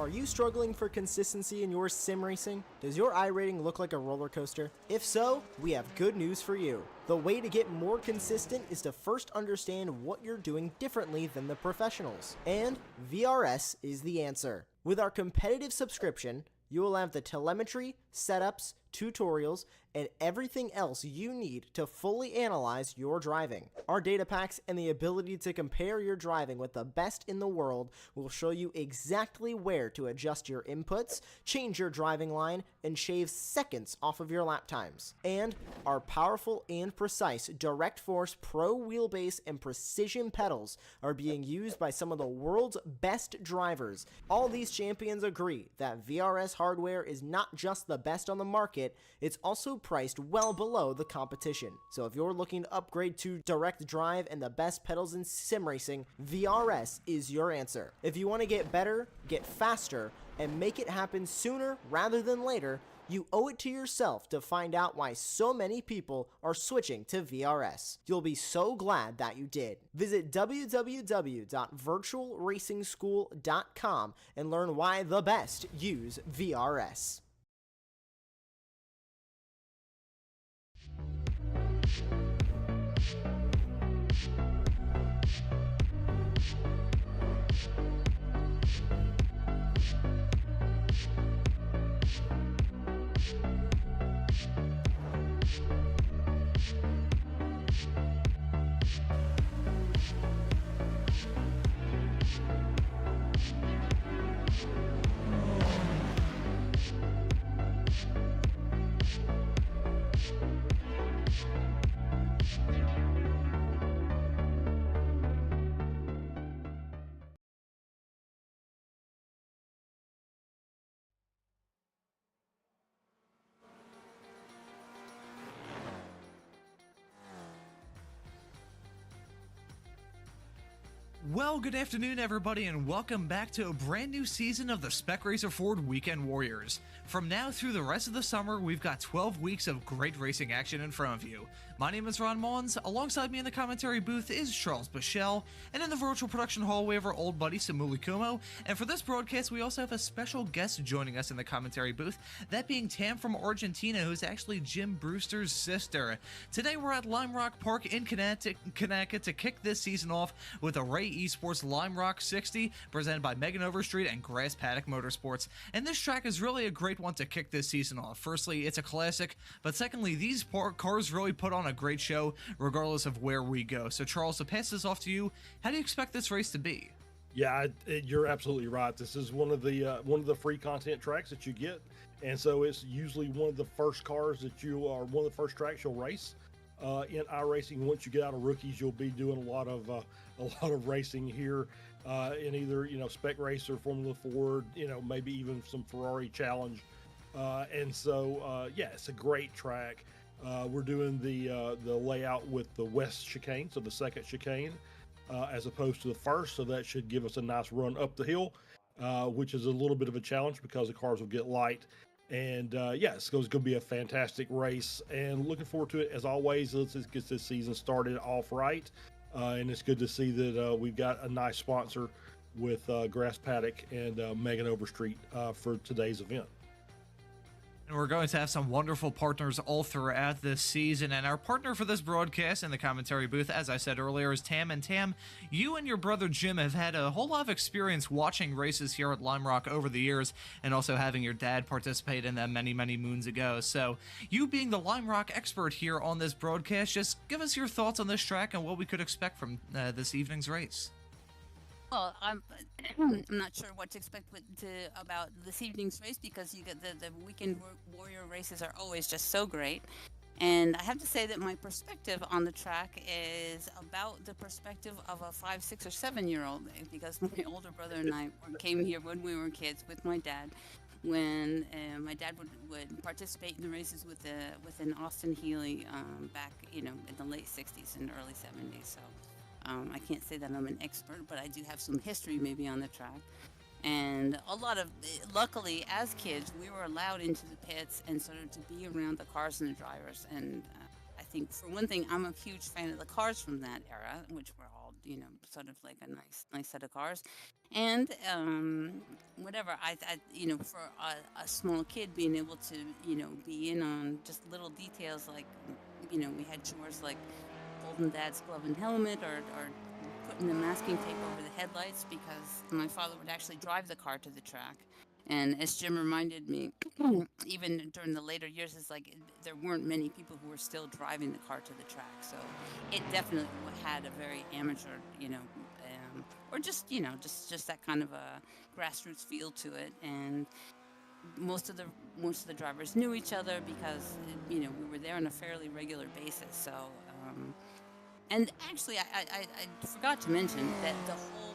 Are you struggling for consistency in your sim racing? Does your iRating look like a roller coaster? If so, we have good news for you. The way to get more consistent is to first understand what you're doing differently than the professionals. And VRS is the answer. With our competitive subscription, you will have the telemetry, setups, tutorials, and everything else you need to fully analyze your driving. Our data packs and the ability to compare your driving with the best in the world will show you exactly where to adjust your inputs, change your driving line, and shave seconds off of your lap times. And our powerful and precise Direct Force Pro wheelbase and precision pedals are being used by some of the world's best drivers. All these champions agree that VRS hardware is not just the best on the market, it's also priced well below the competition. So if you're looking to upgrade to direct drive and the best pedals in sim racing, VRS is your answer. If you want to get better, get faster, and make it happen sooner rather than later, you owe it to yourself to find out why so many people are switching to VRS. You'll be so glad that you did. Visit www.virtualracingschool.com and learn why the best use VRS. Well, good afternoon, everybody, and welcome back to a brand new season of the Spec Racer Ford Weekend Warriors. From now through the rest of the summer, we've got 12 weeks of great racing action in front of you. My name is Ron Mullins. Alongside me in the commentary booth is Charles Bichelle, and in the virtual production hall we have our old buddy Samuli Kumo. And for this broadcast, we also have a special guest joining us in the commentary booth, that being Tam from Argentina, who's actually Jim Brewster's sister. Today we're at Lime Rock Park in Connecticut to kick this season off with a Ray Esports Lime Rock 60 presented by Megan Overstreet and Paddock Motorsports. And this track is really a great one to kick this season off. Firstly, it's a classic, but secondly, these cars really put on a great show regardless of where we go. So Charles, to pass this off to you, how do you expect this race to be? Yeah, you're absolutely right. This is one of the free content tracks that you get, and so it's usually one of the first cars that one of the first tracks you'll race. In iRacing, once you get out of rookies, you'll be doing a lot of racing here in either Spec Racer, Formula Ford, maybe even some Ferrari Challenge, and so yeah, it's a great track. We're doing the layout with the west chicane, so the second chicane, as opposed to the first, so that should give us a nice run up the hill, which is a little bit of a challenge because the cars will get light. And yeah, it's going to be a fantastic race, and looking forward to it as always. Let's just get this season started off right, and it's good to see that we've got a nice sponsor with Paddock and Megan Overstreet for today's event. And we're going to have some wonderful partners all throughout this season. And our partner for this broadcast in the commentary booth, as I said earlier, is Tam. And Tam, you and your brother Jim have had a whole lot of experience watching races here at Lime Rock over the years, and also having your dad participate in them many, many moons ago. So you being the Lime Rock expert here on this broadcast, just give us your thoughts on this track and what we could expect from this evening's race. Well, I'm not sure what to expect about this evening's race, because you get the weekend warrior races are always just so great. And I have to say that my perspective on the track is about the perspective of a 5, 6, or 7-year-old, because my older brother and I came here when we were kids with my dad. When my dad would participate in the races with an Austin Healey back, in the late 60s and early 70s. So. I can't say that I'm an expert, but I do have some history maybe on the track. And luckily, as kids, we were allowed into the pits and sort of to be around the cars and the drivers. And I think, for one thing, I'm a huge fan of the cars from that era, which were all sort of like a nice set of cars. And whatever, for a small kid, being able to, be in on just little details like, we had chores like holding dad's glove and helmet, or putting the masking tape over the headlights, because my father would actually drive the car to the track. And as Jim reminded me, even during the later years, it's like there weren't many people who were still driving the car to the track. So it definitely had a very amateur, or just, just that kind of a grassroots feel to it. And most of the drivers knew each other because, we were there on a fairly regular basis. So, and actually, I forgot to mention that the whole,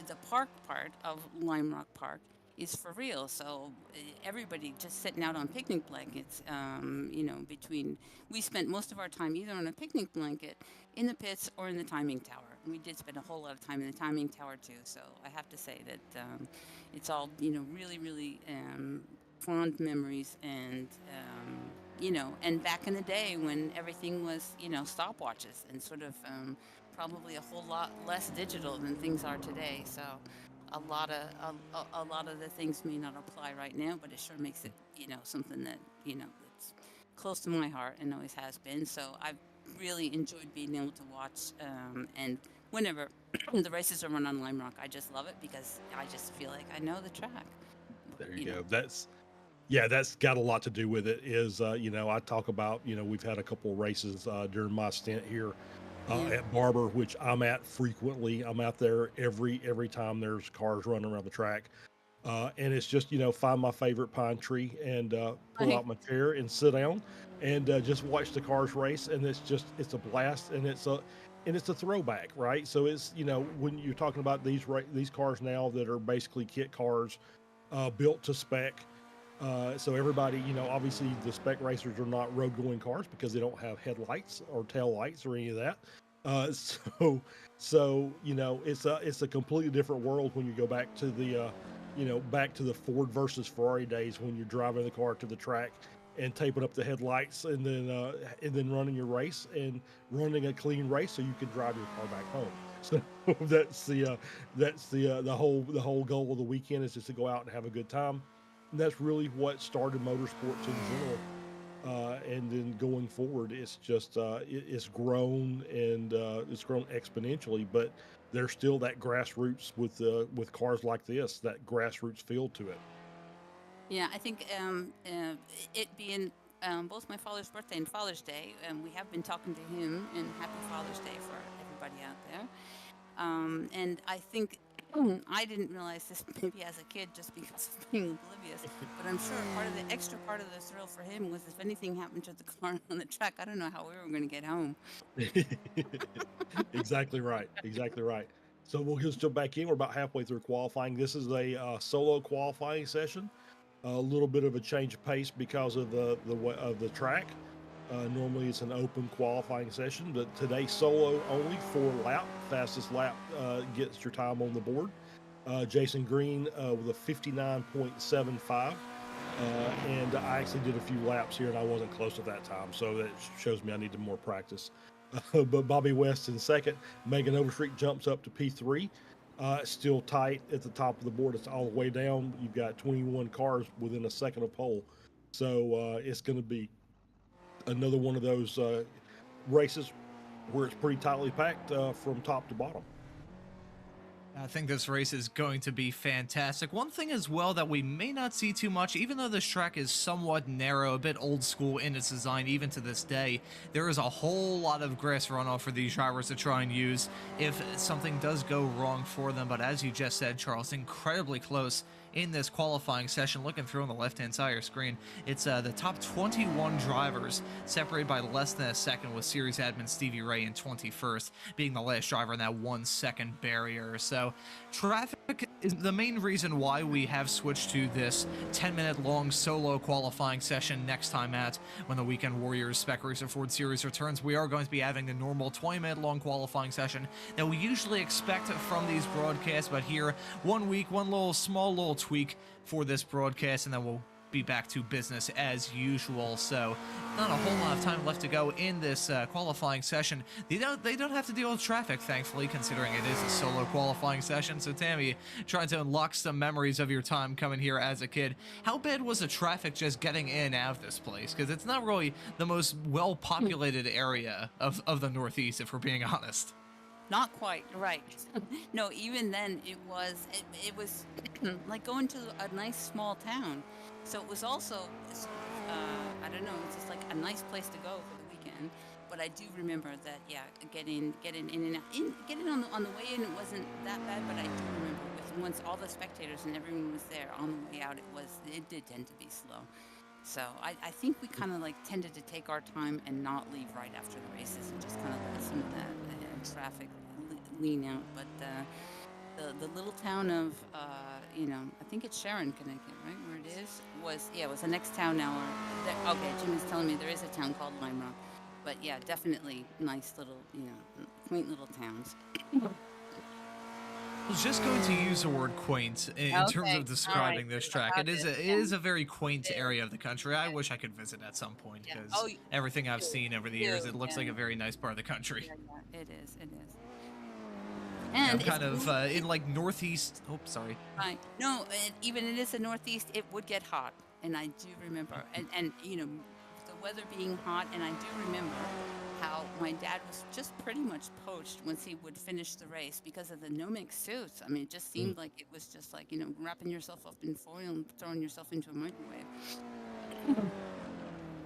the park part of Lime Rock Park is for real. So everybody just sitting out on picnic blankets, we spent most of our time either on a picnic blanket in the pits or in the timing tower. We did spend a whole lot of time in the timing tower too. So I have to say that it's all, really, really fond memories. And, and back in the day when everything was, stopwatches and sort of probably a whole lot less digital than things are today. So a lot of the things may not apply right now, but it sure makes it, something that, that's close to my heart and always has been. So I've really enjoyed being able to watch, and whenever the races are run on Lime Rock, I just love it because I just feel like I know the track. There you go. That's got a lot to do with it. Is I talk about, we've had a couple of races during my stint here at Barber, which I'm at frequently. I'm out there every time there's cars running around the track, and it's just, find my favorite pine tree and pull out my chair and sit down and just watch the cars race. And it's a blast, and it's a throwback, right? So it's, when you're talking about these cars now that are basically kit cars built to spec. So everybody, obviously the spec racers are not road going cars because they don't have headlights or tail lights or any of that. So it's a completely different world when you go back to the Ford versus Ferrari days, when you're driving the car to the track and taping up the headlights and then running your race and running a clean race so you can drive your car back home. So that's the whole goal of the weekend, is just to go out and have a good time. And that's really what started motorsports in general. And then going forward, it's just it's grown, and it's grown exponentially. But there's still that grassroots with cars like this, that grassroots feel to it. Yeah, I think it being both my father's birthday and Father's Day, we have been talking to him, and Happy Father's Day for everybody out there. And I think I didn't realize this maybe as a kid just because of being oblivious, but I'm sure the extra part of the thrill for him was if anything happened to the car on the track, I don't know how we were going to get home. Exactly right. So we'll just jump back in. We're about halfway through qualifying. This is a solo qualifying session. A little bit of a change of pace because of the track. Normally it's an open qualifying session, but today solo only, 4 lap. Fastest lap gets your time on the board. Jason Green with a 59.75. And I actually did a few laps here and I wasn't close at that time, so that shows me I needed more practice. But Bobby West in second. Megan Overstreet jumps up to P3. Still tight at the top of the board. It's all the way down. You've got 21 cars within a second of pole. So it's going to be another one of those races where it's pretty tightly packed from top to bottom. I think this race is going to be fantastic. One thing as well that we may not see too much, even though this track is somewhat narrow, a bit old school in its design even to this day, there is a whole lot of grass runoff for these drivers to try and use if something does go wrong for them. But as you just said, Charles, incredibly close in this qualifying session. Looking through on the left-hand side of your screen, it's the top 21 drivers separated by less than a second, with series admin Stevie Ray in 21st, being the last driver in that 1 second barrier. So traffic is the main reason why we have switched to this 10-minute long solo qualifying session next time out when the Weekend Warriors Spec Racer Ford Series returns. We are going to be having the normal 20-minute long qualifying session that we usually expect from these broadcasts, but here, 1 week, one small little tweak for this broadcast, and then we'll be back to business as usual. So not a whole lot of time left to go in this qualifying session. They don't have to deal with traffic, thankfully, considering it is a solo qualifying session. So Tammy, trying to unlock some memories of your time coming here as a kid. How bad was the traffic just getting in and out of this place? Because it's not really the most well-populated area of the Northeast, if we're being honest. Not quite, right. No, even then it was like going to a nice small town. So it was also, I don't know, it's just like a nice place to go for the weekend. But I do remember that, yeah, getting in and out, getting on the way in, it wasn't that bad. But I do remember once all the spectators and everyone was there on the way out, it did tend to be slow. So I think we kind of like tended to take our time and not leave right after the races and just kind of let some of that traffic lean out. But the little town of I think it's Sharon, Connecticut, right, where it is, was the next town now. Okay, Jim is telling me there is a town called Lime Rock, but yeah, definitely nice little, quaint little towns. I was just going to use the word quaint in terms of describing this track. It is a very quaint area of the country. I wish I could visit at some point because everything I've seen over the years, it looks like a very nice part of the country. Yeah, it is. And I'm kind of in like northeast. Oh, sorry. Right. No, even it is the northeast. It would get hot, and I do remember, and the weather being hot, and I do remember how my dad was just pretty much poached once he would finish the race because of the no-make suits. I mean, it just seemed like it was just like, wrapping yourself up in foil and throwing yourself into a microwave.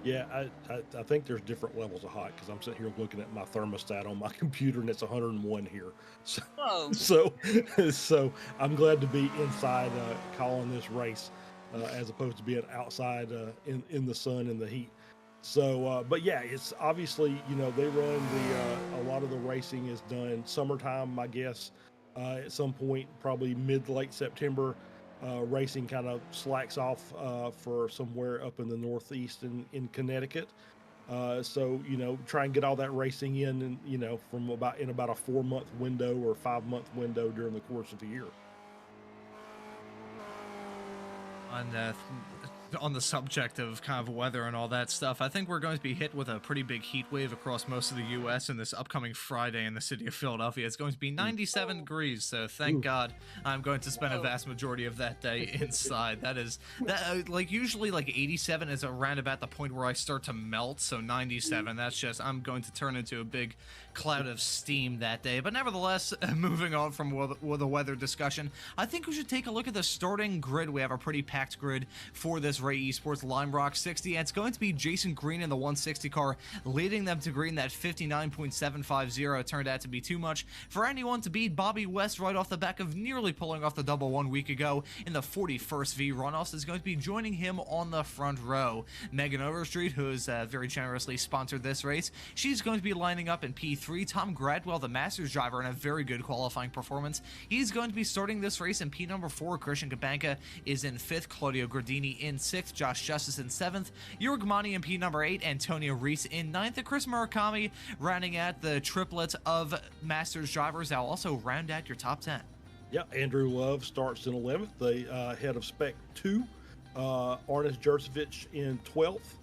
Yeah, I think there's different levels of hot because I'm sitting here looking at my thermostat on my computer and it's 101 here. So I'm glad to be inside calling this race as opposed to being outside in the sun and the heat. So, but yeah, it's obviously, they run a lot of the racing is done summertime, I guess, at some point, probably late September. Racing kind of slacks off for somewhere up in the Northeast in Connecticut. So, try and get all that racing in, and, from about a 4-month window or 5-month window during the course of the year. On the subject of kind of weather and all that stuff, I think we're going to be hit with a pretty big heat wave across most of the U.S. in this upcoming Friday in the city of Philadelphia. It's going to be 97 degrees, so thank God I'm going to spend a vast majority of that day inside. Usually like 87 is around about the point where I start to melt, so 97, that's just, I'm going to turn into a big cloud of steam that day. But nevertheless, moving on from the weather discussion, I think we should take a look at the starting grid. We have a pretty packed grid for this Ray Esports Lime Rock 60, and it's going to be Jason Green in the 160 car leading them to green. That 59.750 turned out to be too much for anyone to beat Bobby West right off the back of nearly pulling off the double 1 week ago in the 41st V runoffs. Is going to be joining him on the front row. Megan Overstreet, who has very generously sponsored this race, she's going to be lining up in P3. Tom Gradwell, the Masters driver, in a very good qualifying performance, he's going to be starting this race in P number 4. Christian Kabanka is in 5th, Claudio Gradini in 6th, Josh Justice in 7th, Yurgmani in P number 8, Antonio Reese in 9th, and Chris Murakami rounding out the triplet of Masters drivers. That'll also round out your top 10. Yeah, Andrew Love starts in 11th, the head of Spec 2, Arnis Jurcevic in 12th,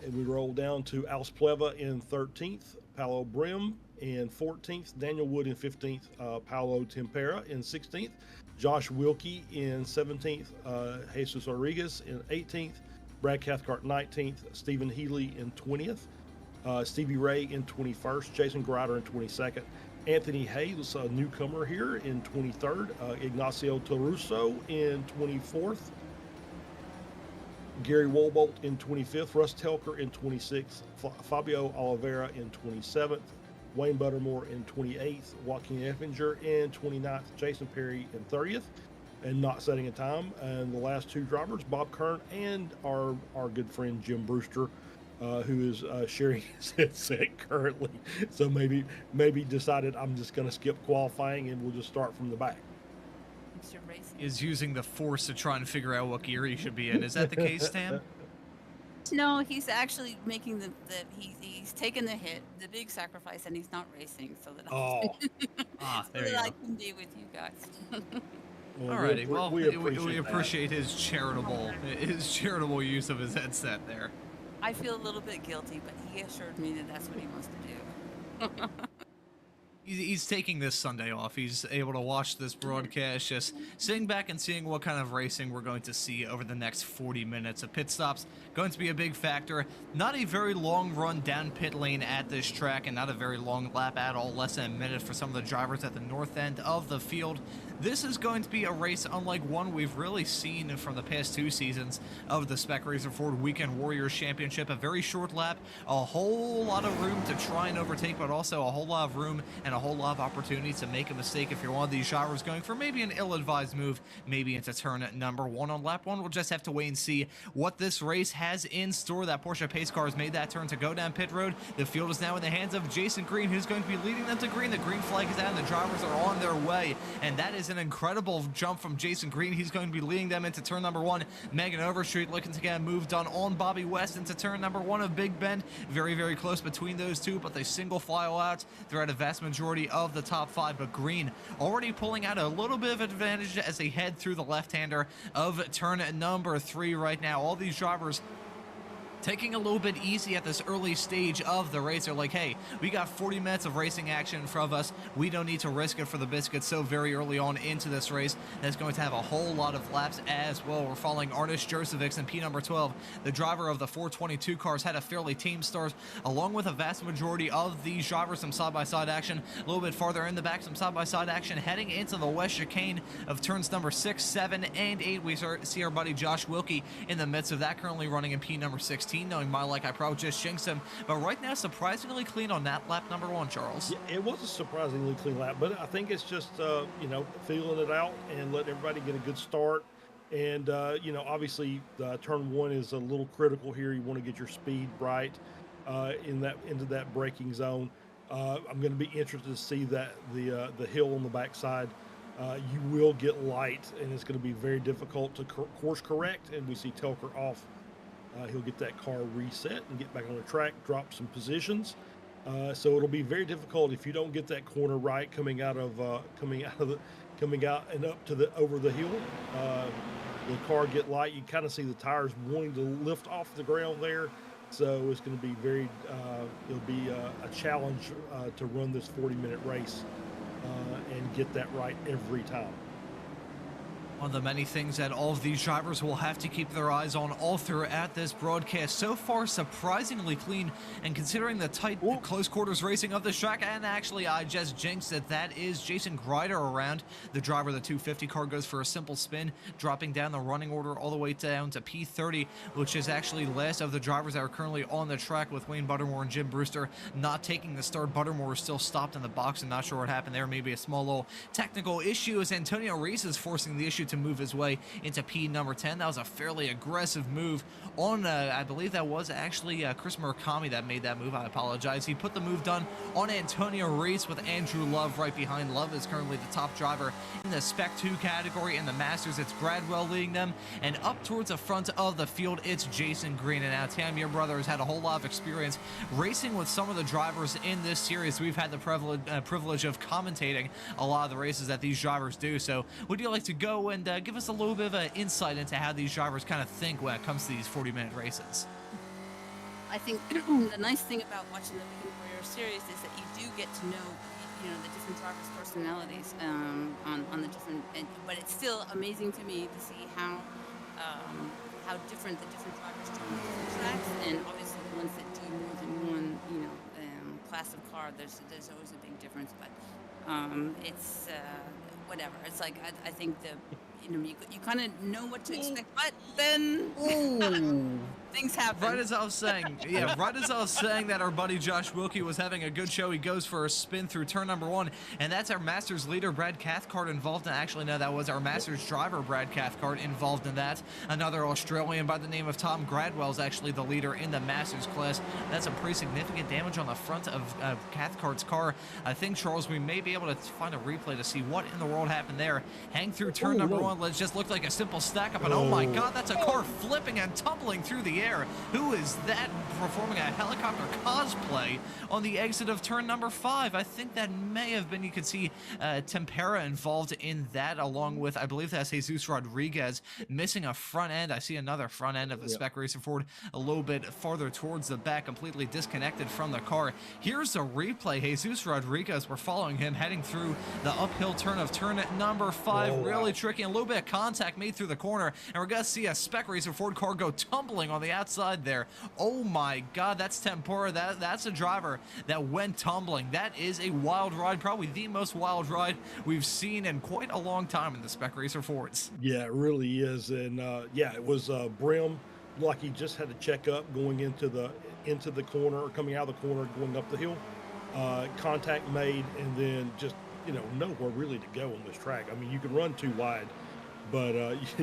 and we roll down to Alce Pleva in 13th, Paolo Brim in 14th, Daniel Wood in 15th, Paolo Tempera in 16th, Josh Wilkie in 17th, Jesus Rodriguez in 18th, Brad Cathcart 19th, Stephen Healy in 20th, Stevie Ray in 21st, Jason Grider in 22nd, Anthony Hayes, a newcomer here, in 23rd, Ignacio Toruso in 24th, Gary Wolbolt in 25th, Russ Telker in 26th, Fabio Oliveira in 27th, Wayne Buttermore in 28th, Joaquin Effinger in 29th, Jason Perry in 30th, and not setting a time. And the last two drivers, Bob Kern and our good friend Jim Brewster, who is sharing his headset currently. So maybe decided I'm just going to skip qualifying and we'll just start from the back. Is using the force to try and figure out what gear he should be in. Is that the case, Tam? No, he's actually making he's taken the hit, the big sacrifice, and he's not racing so that I can be with you guys. Well, Alrighty, well, we that. appreciate his charitable use of his headset there. I feel a little bit guilty, but he assured me that that's what he wants to do. He's taking this Sunday off. He's able to watch this broadcast, just sitting back and seeing what kind of racing we're going to see over the next 40 minutes. A pit stop's going to be a big factor. Not a very long run down pit lane at this track, and not a very long lap at all, less than a minute for some of the drivers at the north end of the field. This is going to be a race unlike one we've really seen from the past 2 seasons of the Spec Racer Ford Weekend Warriors Championship. A very short lap, a whole lot of room to try and overtake, but also a whole lot of room and a whole lot of opportunity to make a mistake if you're one of these drivers going for maybe an ill-advised move, maybe into turn number 1 on lap 1. We'll just have to wait and see what this race has in store. That Porsche pace car has made that turn to go down pit road. The field is now in the hands of Jason Green, who's going to be leading them to green. The green flag is out and the drivers are on their way, and that is an incredible jump from Jason Green. He's going to be leading them into turn number 1. Megan Overstreet looking to get a move done on Bobby West into turn number 1 of Big Bend. Very, very close between those two, but they single file out throughout a vast majority of the top 5. But Green already pulling out a little bit of advantage as they head through the left-hander of turn number 3 right now. All these drivers taking a little bit easy at this early stage of the race. They're like, hey, we got 40 minutes of racing action in front of us. We don't need to risk it for the biscuit so very early on into this race. That's going to have a whole lot of laps as well. We're following Arnis Josevics in P number 12. The driver of the 422 cars had a fairly tame start, along with a vast majority of these drivers. Some side-by-side action. A little bit farther in the back, some side-by-side action heading into the west chicane of turns number 6, 7, and 8. We see our buddy Josh Wilkie in the midst of that, currently running in P number 16. Knowing my luck, I probably just jinxed him, but right now surprisingly clean on that lap number 1, Charles. Yeah, it was a surprisingly clean lap, but I think it's just feeling it out and letting everybody get a good start. And obviously turn 1 is a little critical here. You want to get your speed right into that braking zone. I'm going to be interested to see that the hill on the backside. You will get light, and it's going to be very difficult to course correct. And we see Telker off. He'll get that car reset and get back on the track, drop some positions. So it'll be very difficult if you don't get that corner right coming out and up to over the hill. The car get light. You kind of see the tires wanting to lift off the ground there. So it's going to be it'll be a challenge to run this 40-minute race and get that right every time. One of the many things that all of these drivers will have to keep their eyes on all throughout this broadcast. So far, surprisingly clean, and considering the tight, close quarters racing of this track, and actually I just jinxed it, that is Jason Grider around. The driver of the 250 car goes for a simple spin, dropping down the running order all the way down to P30, which is actually last of the drivers that are currently on the track, with Wayne Buttermore and Jim Brewster not taking the start. Buttermore is still stopped in the box and not sure what happened there. Maybe a small little technical issue as Antonio Reese is forcing the issue to move his way into P number 10. That was a fairly aggressive move on, I believe that was actually Chris Murakami that made that move. I apologize. He put the move done on Antonio Reese with Andrew Love right behind. Love is currently the top driver in the Spec 2 category. In the Masters, it's Gradwell leading them, and up towards the front of the field, it's Jason Green. And now Tam, your brother, has had a whole lot of experience racing with some of the drivers in this series. We've had the privilege of commentating a lot of the races that these drivers do. So would you like to go and give us a little bit of an insight into how these drivers kind of think when it comes to these 40-minute races? I think the nice thing about watching the Weekend Warrior series is that you do get to know, the different drivers' personalities on the different. But it's still amazing to me to see how different the different drivers do on different tracks, and obviously the ones that do more than one, class of car. There's always a big difference, but it's whatever. It's like I think you kind of know what to expect, but then things happen. Right as I was saying, that our buddy Josh Wilkie was having a good show. He goes for a spin through turn number 1, and that's our Masters leader, Brad Cathcart, involved in. Actually, no, that was our Masters driver, Brad Cathcart, involved in that. Another Australian by the name of Tom Gradwell is actually the leader in the Masters class. That's some pretty significant damage on the front of Cathcart's car. I think, Charles, we may be able to find a replay to see what in the world happened there. Hang through turn number 1. Let's just look like a simple stack up, and oh my God, that's a car flipping and tumbling through the Pierre. Who is that performing a helicopter cosplay on the exit of turn number 5? I think that may have been, you could see Tempera involved in that, along with, I believe that's Jesus Rodriguez missing a front end. I see another front end of the Spec Racer Ford a little bit farther towards the back, completely disconnected from the car. Here's a replay. Jesus Rodriguez, we're following him heading through the uphill turn of turn number 5. Really tricky, and a little bit of contact made through the corner, and we're gonna see a Spec Racer Ford car go tumbling on the outside there. Oh my god, that's Tempura. That's a driver that went tumbling. That is a wild ride, probably the most wild ride we've seen in quite a long time in the Spec Racer Fords. Yeah, it really is. And yeah, it was Brim, like he just had to check up going into the corner, or coming out of the corner, going up the hill. Contact made, and then just, you know, nowhere really to go on this track. I mean, you can run too wide, but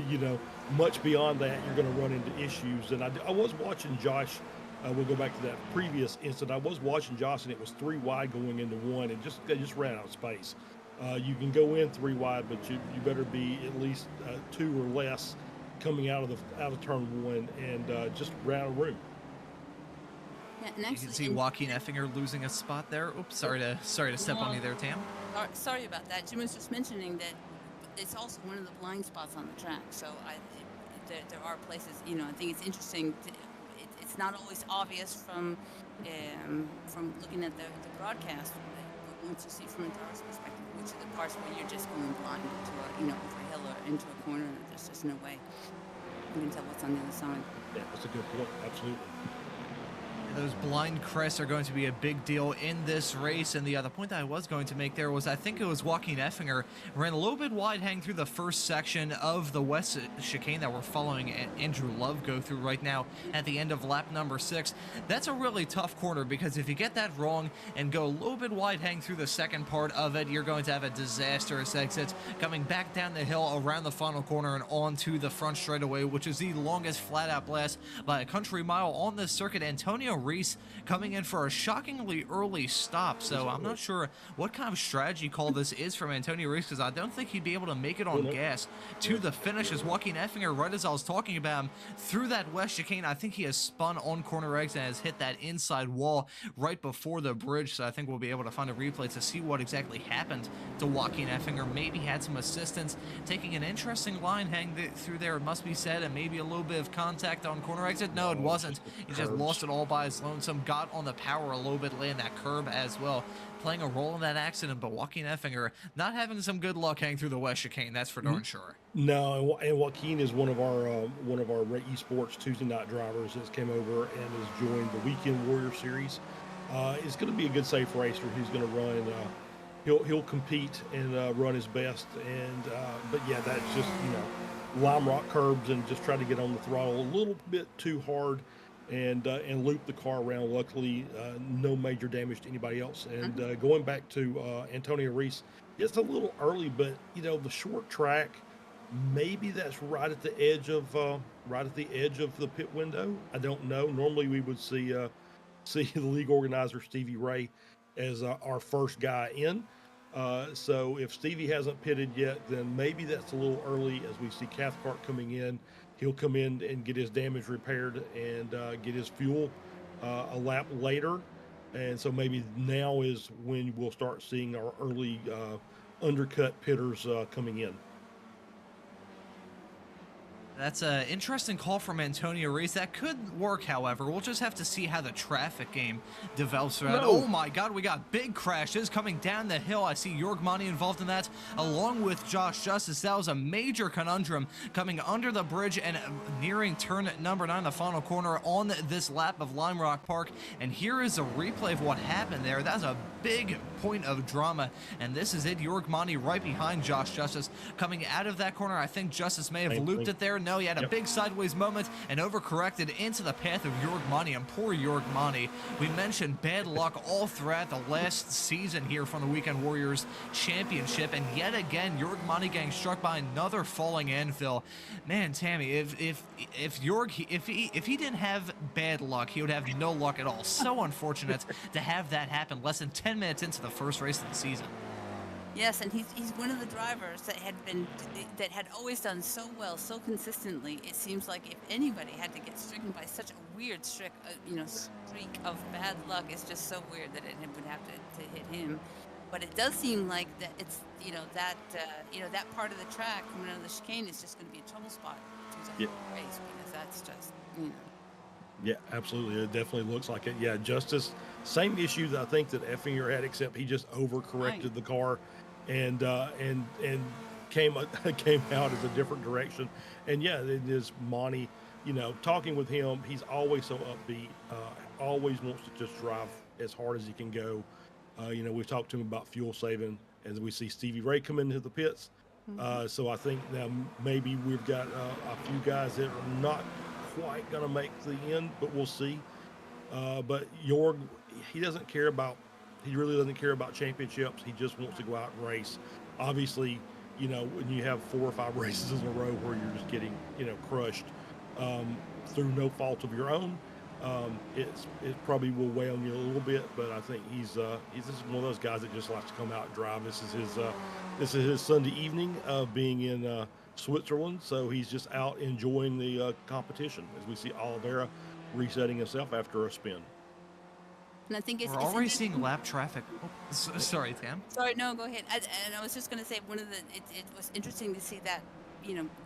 you know, much beyond that, you're going to run into issues. And I was watching Josh. We'll go back to that previous incident. I was watching Josh, and it was 3 wide going into 1, and they just ran out of space. You can go in 3 wide, but you better be at least 2 or less coming out of turn 1, and just ran out of room. Yeah, and You can see Joaquin Effinger losing a spot there. Oops, sorry to step on you there, Tam. Sorry about that. Jim was just mentioning that it's also one of the blind spots on the track. So there are places, you know, I think it's interesting. It's not always obvious from looking at the broadcast, but once you see from a driver's perspective, which are the parts where you're just going blind into a, you know, over a hill or into a corner, there's just no way you can tell what's on the other side. Yeah, that's a good point. Absolutely. Those blind crests are going to be a big deal in this race, and the other point that I was going to make there was I think it was Joaquin Effinger ran a little bit wide hang through the first section of the west chicane that we're following Andrew Love go through right now at the end of lap number 6. That's a really tough corner, because if you get that wrong and go a little bit wide hang through the second part of it, you're going to have a disastrous exit coming back down the hill around the final corner and onto the front straightaway, which is the longest flat out blast by a country mile on this circuit. Antonio Reese coming in for a shockingly early stop, so I'm not sure what kind of strategy call this is from Antonio Reese, because I don't think he'd be able to make it on gas to the finish. As Joaquin Effinger, right as I was talking about him, through that west chicane, I think he has spun on corner exit and has hit that inside wall right before the bridge, so I think we'll be able to find a replay to see what exactly happened to Joaquin Effinger. Maybe had some assistance taking an interesting line hang through there, it must be said, and maybe a little bit of contact on corner exit. No, it wasn't. He just lost it all by his lonesome, got on the power a little bit late in that curb as well, playing a role in that accident. But Joaquin Effinger not having some good luck hanging through the west chicane, that's for darn sure. No, and Joaquin is one of our Esports Tuesday night drivers that's came over and has joined the Weekend Warrior Series. It's going to be a good safe racer. He's going to run. He'll compete and run his best. And but yeah, that's just, you know, lime rock curbs, and just try to get on the throttle a little bit too hard, and loop the car around. Luckily, no major damage to anybody else. And going back to Antonio Reese, it's a little early, but you know, the short track, maybe that's right at the edge of the pit window. I don't know. Normally, we would see the league organizer Stevie Ray as our first guy in. So if Stevie hasn't pitted yet, then maybe that's a little early. As we see Cathcart coming in, he'll come in and get his damage repaired and get his fuel a lap later. And so maybe now is when we'll start seeing our early undercut pitters coming in. That's an interesting call from Antonio Reese. That could work, however. We'll just have to see how the traffic game develops throughout. Oh my god, we got big crashes coming down the hill. I see Jorg Mani involved in that, along with Josh Justice. That was a major conundrum coming under the bridge and nearing turn number 9, the final corner on this lap of Lime Rock Park. And here is a replay of what happened there. That's a big point of drama, and this is it. Jorg Mani right behind Josh Justice coming out of that corner. I think Justice may have looped it there. No, he had a big sideways moment and overcorrected into the path of Jorg Mani, and poor Jorg Mani. We mentioned bad luck all throughout the last season here from the Weekend Warriors Championship, and yet again Jorg Mani getting struck by another falling anvil. Man, Tammy, if he didn't have bad luck, he would have no luck at all. So unfortunate to have that happen less than 10 minutes into the first race of the season. Yes, and he's one of the drivers that had always done so well, so consistently. It seems like if anybody had to get stricken by such a weird streak of bad luck, it's just so weird that it would have to hit him. But it does seem like that it's that part of the track coming out of the chicane is just going to be a trouble spot to the whole race, because that's just Yeah, absolutely. It definitely looks like it. Yeah, Justice, same issue that I think that Effinger had, except he just overcorrected the car and came out as a different direction. And yeah, it is Monty, talking with him, he's always so upbeat, always wants to just drive as hard as he can go. We've talked to him about fuel saving as we see Stevie Ray come into the pits. So I think now maybe we've got a few guys that are not quite going to make the end, but we'll see. But Jorg, he really doesn't care about championships. He just wants to go out and race. Obviously, when you have 4 or 5 races in a row where you're just getting, crushed through no fault of your own, it probably will weigh on you a little bit. But I think he's just one of those guys that just likes to come out and drive. This is his Sunday evening of being in Switzerland, so he's just out enjoying the competition as we see Oliveira resetting himself after a spin. And I think we're already seeing lap traffic. Oh, sorry, Tam. Sorry, no, go ahead. And I was just going to say it was interesting to see that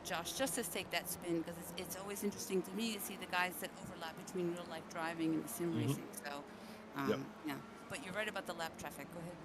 Josh Justice take that spin, because it's always interesting to me to see the guys that overlap between real life driving and the sim racing. So yeah, but you're right about the lap traffic. Go ahead.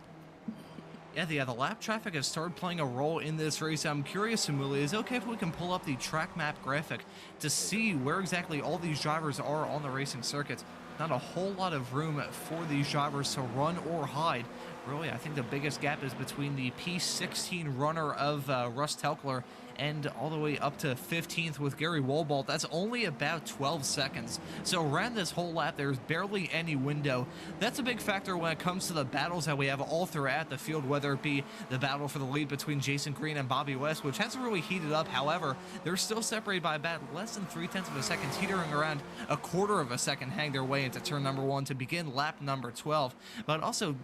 Yeah, the lap traffic has started playing a role in this race. I'm curious, Amelia, is it okay if we can pull up the track map graphic to see where exactly all these drivers are on the racing circuit? Not a whole lot of room for these drivers to run or hide. Really, I think the biggest gap is between the P16 runner of Russ Telkler and all the way up to 15th with Gary Wohlbolt. That's only about 12 seconds. So around this whole lap, there's barely any window. That's a big factor when it comes to the battles that we have all throughout the field, whether it be the battle for the lead between Jason Green and Bobby West, which hasn't really heated up. However, they're still separated by about less than 0.3 of a second, teetering around 1/4 of a second, hang their way into turn number 1 to begin lap number 12. But also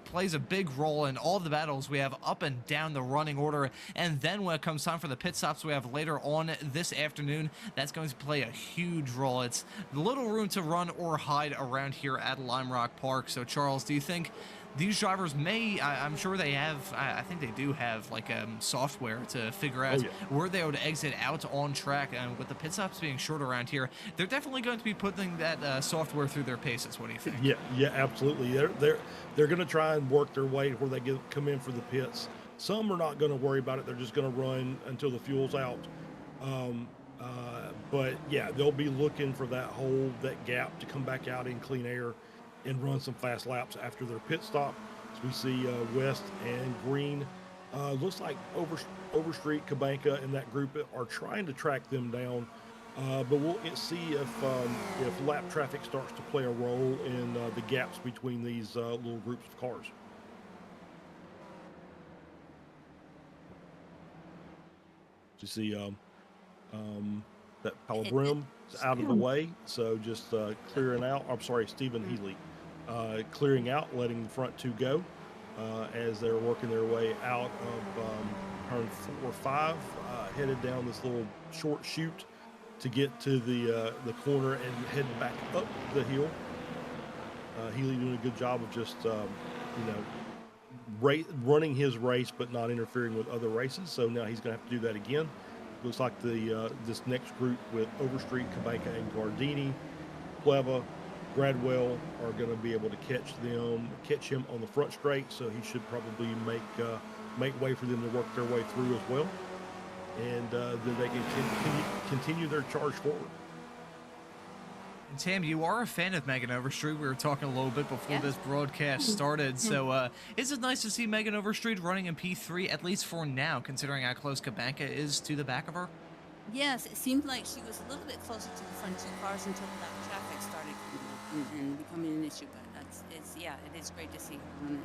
plays a big role in all the battles we have up and down the running order. And then when it comes time for the pit stops we have later on this afternoon, that's going to play a huge role. It's little room to run or hide around here at Lime Rock Park. So Charles, do you think these drivers may, I'm sure they have, I think they do have like software to figure out where they would exit out on track, and with the pit stops being short around here, they're definitely going to be putting that software through their paces. What do you think? Yeah, absolutely. They're going to try and work their way where they come in for the pits. Some are not going to worry about it. They're just going to run until the fuel's out. But yeah, they'll be looking for that gap to come back out in clean air and run some fast laps after their pit stop. As we see West and Green, looks like Overstreet, Cabanca, and that group are trying to track them down. But we'll see if lap traffic starts to play a role in the gaps between these little groups of cars. You see that Palabrim is out of the way, so just clearing out. I'm sorry, Stephen Healy. Clearing out, letting the front 2 go as they're working their way out of turn 4 or 5, headed down this little short chute to get to the corner and head back up the hill. Healy doing a good job of just running his race, but not interfering with other races. So now he's going to have to do that again. Looks like this next group with Overstreet, Cabanca, and Gardini, Pleva, Gradwell are going to be able to catch him on the front straight, so he should probably make way for them to work their way through as well, and then they can continue their charge forward. And Tam, you are a fan of Megan Overstreet. We were talking a little bit before this broadcast started, so is it nice to see Megan Overstreet running in P3, at least for now, considering how close Cabanca is to the back of her? Yes, it seemed like she was a little bit closer to the front 2 cars until that traffic started and becoming an issue. But it is great to see her running.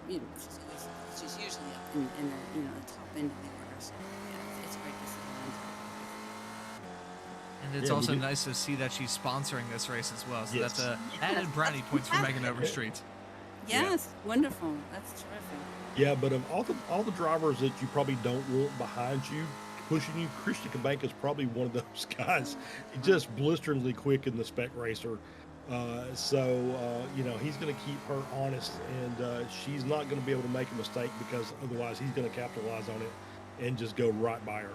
She's usually up in the top end of the order. So yeah, it's great to see her run. And it's also nice to see that she's sponsoring this race as well. So that's added brownie points for Megan Overstreet. Yes, wonderful. That's terrific. Yeah, but of all the drivers that you probably don't want behind you pushing you, Christian Kabanka is probably one of those guys. He's just blisteringly quick in the spec racer. He's going to keep her honest, and she's not going to be able to make a mistake because otherwise he's going to capitalize on it and just go right by her.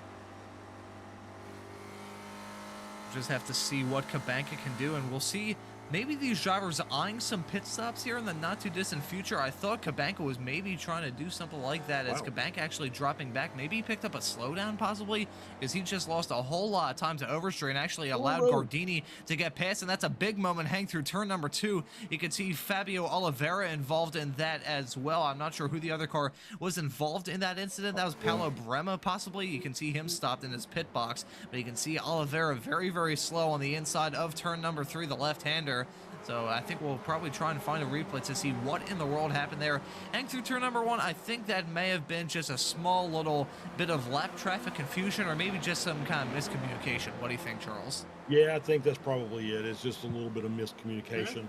Just have to see what Kabanka can do, and we'll see. Maybe these drivers eyeing some pit stops here in the not-too-distant future. I thought Kabanka was maybe trying to do something like that as Kabanka actually dropping back. Maybe he picked up a slowdown, possibly, because he just lost a whole lot of time to Overstreet and actually allowed Gardini to get past, and that's a big moment hang through turn number 2. You can see Fabio Oliveira involved in that as well. I'm not sure who the other car was involved in that incident. That was Paolo Brema, possibly. You can see him stopped in his pit box, but you can see Oliveira very, very slow on the inside of turn number 3, the left-hander. So I think we'll probably try and find a replay to see what in the world happened there. And through turn number 1, I think that may have been just a small little bit of lap traffic confusion or maybe just some kind of miscommunication. What do you think, Charles? Yeah, I think that's probably it. It's just a little bit of miscommunication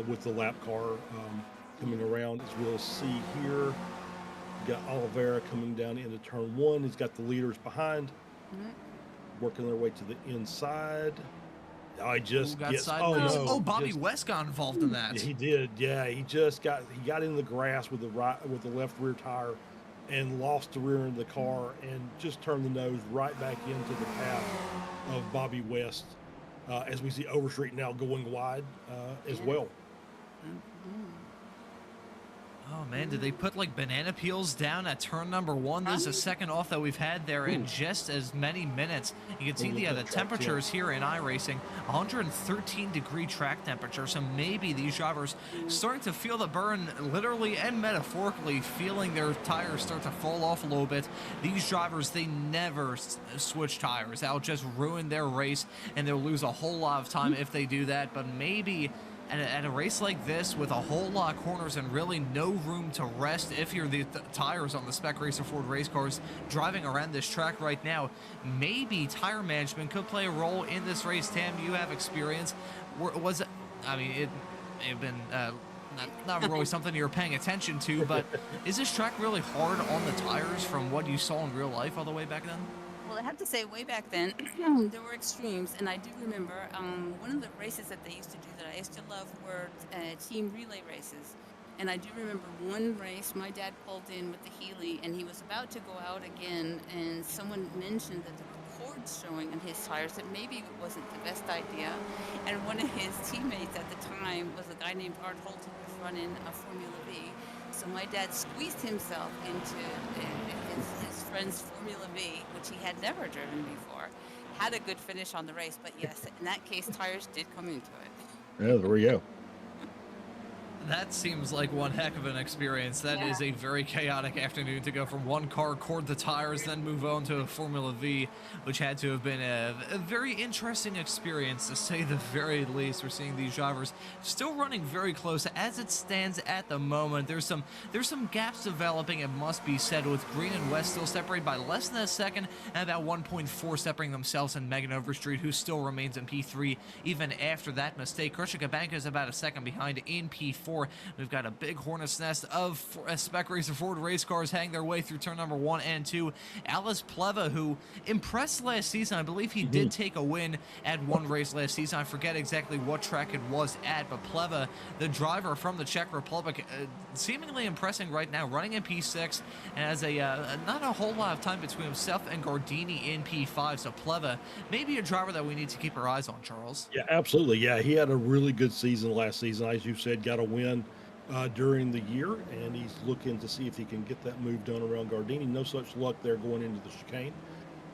with the lap car coming around. As we'll see here, you got Oliveira coming down into turn 1. He's got the leaders behind, working their way to the inside. I just gets Bobby West got involved in that. He did. Yeah, he got in the grass with the left rear tire and lost the rear end of the car and just turned the nose right back into the path of Bobby West. As we see Overstreet now going wide as well. Oh man, did they put like banana peels down at turn number 1? This is the second off that we've had there in just as many minutes. You can see the temperatures here in iRacing, 113-degree track temperature. So maybe these drivers starting to feel the burn, literally and metaphorically, feeling their tires start to fall off a little bit. These drivers, they never switch tires. That'll just ruin their race, and they'll lose a whole lot of time if they do that. But maybe at a race like this with a whole lot of corners and really no room to rest if you're the tires on the Spec Racer Ford race cars driving around this track right now, maybe tire management could play a role in this race. Tam, you have experience. It had been not really something you're paying attention to, but is this track really hard on the tires from what you saw in real life all the way back then? Well, I have to say, way back then, there were extremes, and I do remember one of the races that they used to do that I used to love were team relay races. And I do remember one race, my dad pulled in with the Healy, and he was about to go out again, and someone mentioned that there were cords showing on his tires, that maybe it wasn't the best idea. And one of his teammates at the time was a guy named Art Holt, who was running a Formula V. So my dad squeezed himself into his friend's Formula V, which he had never driven before. Had a good finish on the race, but yes, in that case, tires did come into it. Yeah, there we go. That seems like one heck of an experience. That is a very chaotic afternoon to go from one car, cord the tires, then move on to a Formula V, which had to have been a very interesting experience, to say the very least. We're seeing these drivers still running very close as it stands at the moment. There's some gaps developing, it must be said, with Green and West still separated by less than a second, and about 1.4 separating themselves and Megan Overstreet, who still remains in P3 even after that mistake. Christian Kabanka is about a second behind in P4. We've got a big hornet's nest of Spec Racer Ford race cars hang their way through turn number 1 and 2. Alice Pleva, who impressed last season, I believe he did take a win at one race last season. I forget exactly what track it was at, but Pleva, the driver from the Czech Republic, seemingly impressing right now, running in P6 and has not a whole lot of time between himself and Gardini in P5. So Pleva, maybe a driver that we need to keep our eyes on, Charles. Yeah, absolutely. Yeah, he had a really good season last season. As you said, got a win during the year, and he's looking to see if he can get that move done around Gardini. No such luck there going into the chicane.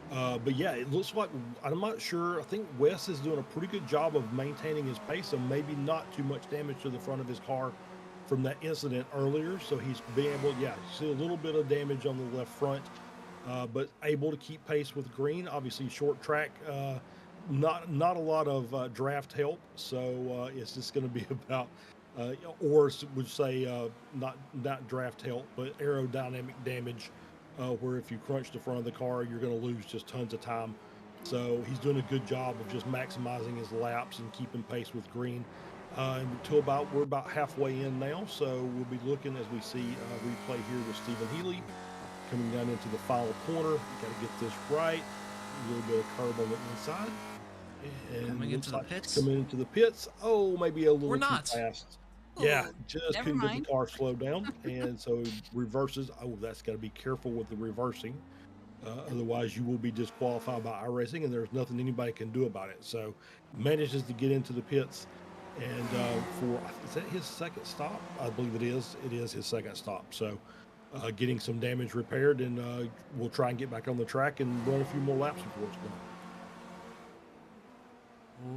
But yeah, it looks like, I'm not sure, I think Wes is doing a pretty good job of maintaining his pace, so maybe not too much damage to the front of his car from that incident earlier. So he's being able, see a little bit of damage on the left front, but able to keep pace with Green. Obviously short track, not a lot of draft help, so it's just going to be about or would say not draft help, but aerodynamic damage, where if you crunch the front of the car, you're going to lose just tons of time. So he's doing a good job of just maximizing his laps and keeping pace with Green. Until we're about halfway in now, so we'll be looking as we see replay here with Stephen Healy coming down into the final corner. Got to get this right. A little bit of curb on the inside. And Coming into the pits. Coming into the pits. Oh, maybe a little We're too not. fast. Ooh, Yeah, just never couldn't get mind. the car slowed down, and so reverses. Oh, that's got to be careful with the reversing. Otherwise, you will be disqualified by iRacing, and there's nothing anybody can do about it. So, manages to get into the pits, and is that his second stop? I believe it is. It is his second stop. So, getting some damage repaired, and we'll try and get back on the track and run a few more laps before it's done.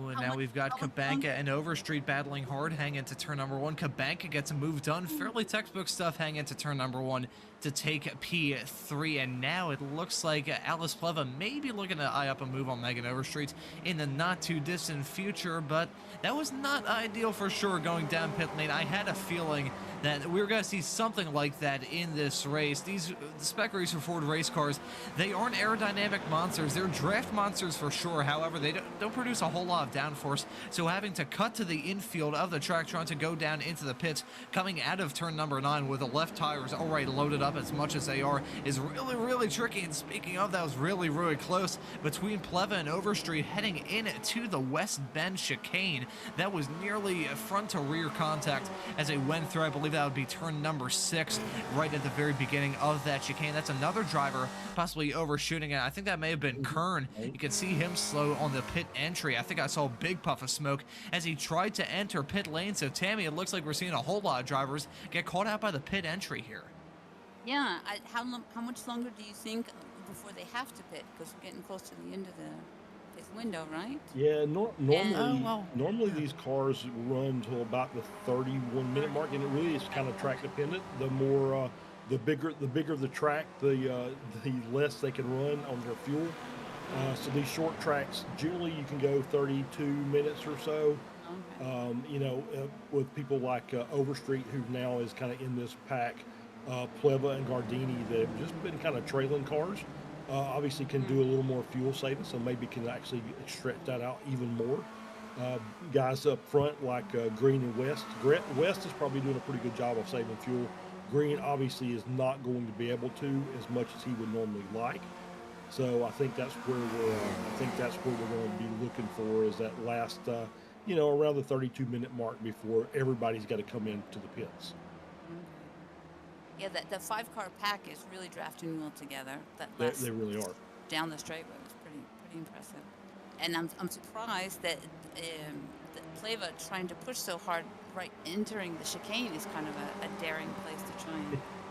Ooh, and now we've got Kabanka and Overstreet battling hard, hang into turn number 1. Kabanka gets a move done, fairly textbook stuff, hang into turn number 1 to take P3, and now it looks like Alice Pleva may be looking to eye up a move on Megan Overstreet in the not too distant future, but that was not ideal for sure going down pit lane. I had a feeling that we were going to see something like that in this race. These Spec Racer Ford race cars, they aren't aerodynamic monsters. They're draft monsters for sure. However, they don't produce a whole lot of downforce, so having to cut to the infield of the track, trying to go down into the pits, coming out of turn number 9 with the left tires already loaded up as much as they are, is really, really tricky. And speaking of, that was really, really close between Pleva and Overstreet heading into the West Bend chicane. That was nearly front to rear contact as they went through. I believe that would be turn number 6 right at the very beginning of that chicane. That's another driver possibly overshooting it. I think that may have been Kern. You can see him slow on the pit entry. I think I saw a big puff of smoke as he tried to enter pit lane. So Tammy, it looks like we're seeing a whole lot of drivers get caught out by the pit entry here. Yeah, how much longer do you think before they have to pit? Because we're getting close to the end of the pit window, right? Yeah, normally well. these cars run to about the 31-minute mark, and it really is kind of track dependent. The more the bigger the track, the less they can run on their fuel. So these short tracks, generally you can go 32 minutes or so. Okay. With people like Overstreet, who now is kind of in this pack, Pleva and Gardini, that have just been kind of trailing cars. Obviously can do a little more fuel saving, so maybe can actually stretch that out even more. Guys up front like Green and West. West is probably doing a pretty good job of saving fuel. Green obviously is not going to be able to as much as he would normally like. So I think that's where we're going to be looking for, is that last, around the 32-minute mark before everybody's got to come into the pits. Yeah, the 5-car pack is really drafting well together. They really are. Down the straightaway was pretty impressive, and I'm surprised that Pleva trying to push so hard right entering the chicane is kind of a daring place to try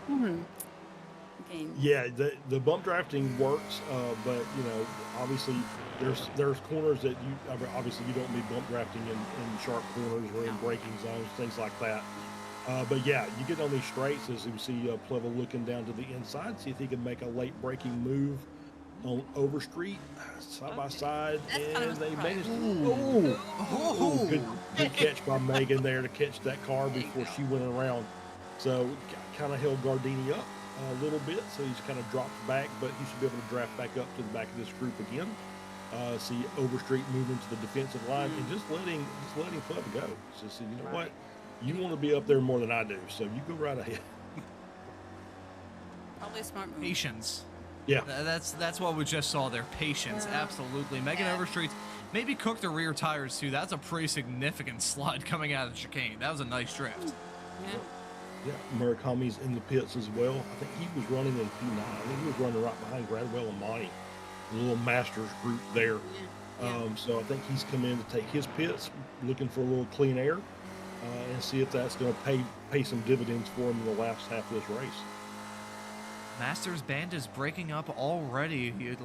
and gain. Yeah, the bump drafting works, but obviously there's corners that you don't need bump drafting in sharp corners or in braking zones, things like that. But yeah, you get on these straights, as you see Pleva looking down to the inside, see if he can make a late braking move on Overstreet, side by side, and they managed to. Good catch by Megan there to catch that car before she went around. So kind of held Gardini up a little bit, so he's kind of dropped back, but he should be able to draft back up to the back of this group again. See Overstreet moving to the defensive line and just letting Pleva go. So you know what? You want to be up there more than I do, so you go right ahead. Probably a smart move. Patience. Yeah. That's what we just saw there. Patience, absolutely. Megan Overstreet maybe cooked the rear tires too. That's a pretty significant slide coming out of the chicane. That was a nice drift. Yeah, Murakami's in the pits as well. I think he was running in P9. I think he was running right behind Gradwell and Monty, the little Masters group there. So I think he's come in to take his pits, looking for a little clean air. And see if that's going to pay some dividends for him in the last half of this race. Masters band is breaking up already. You'd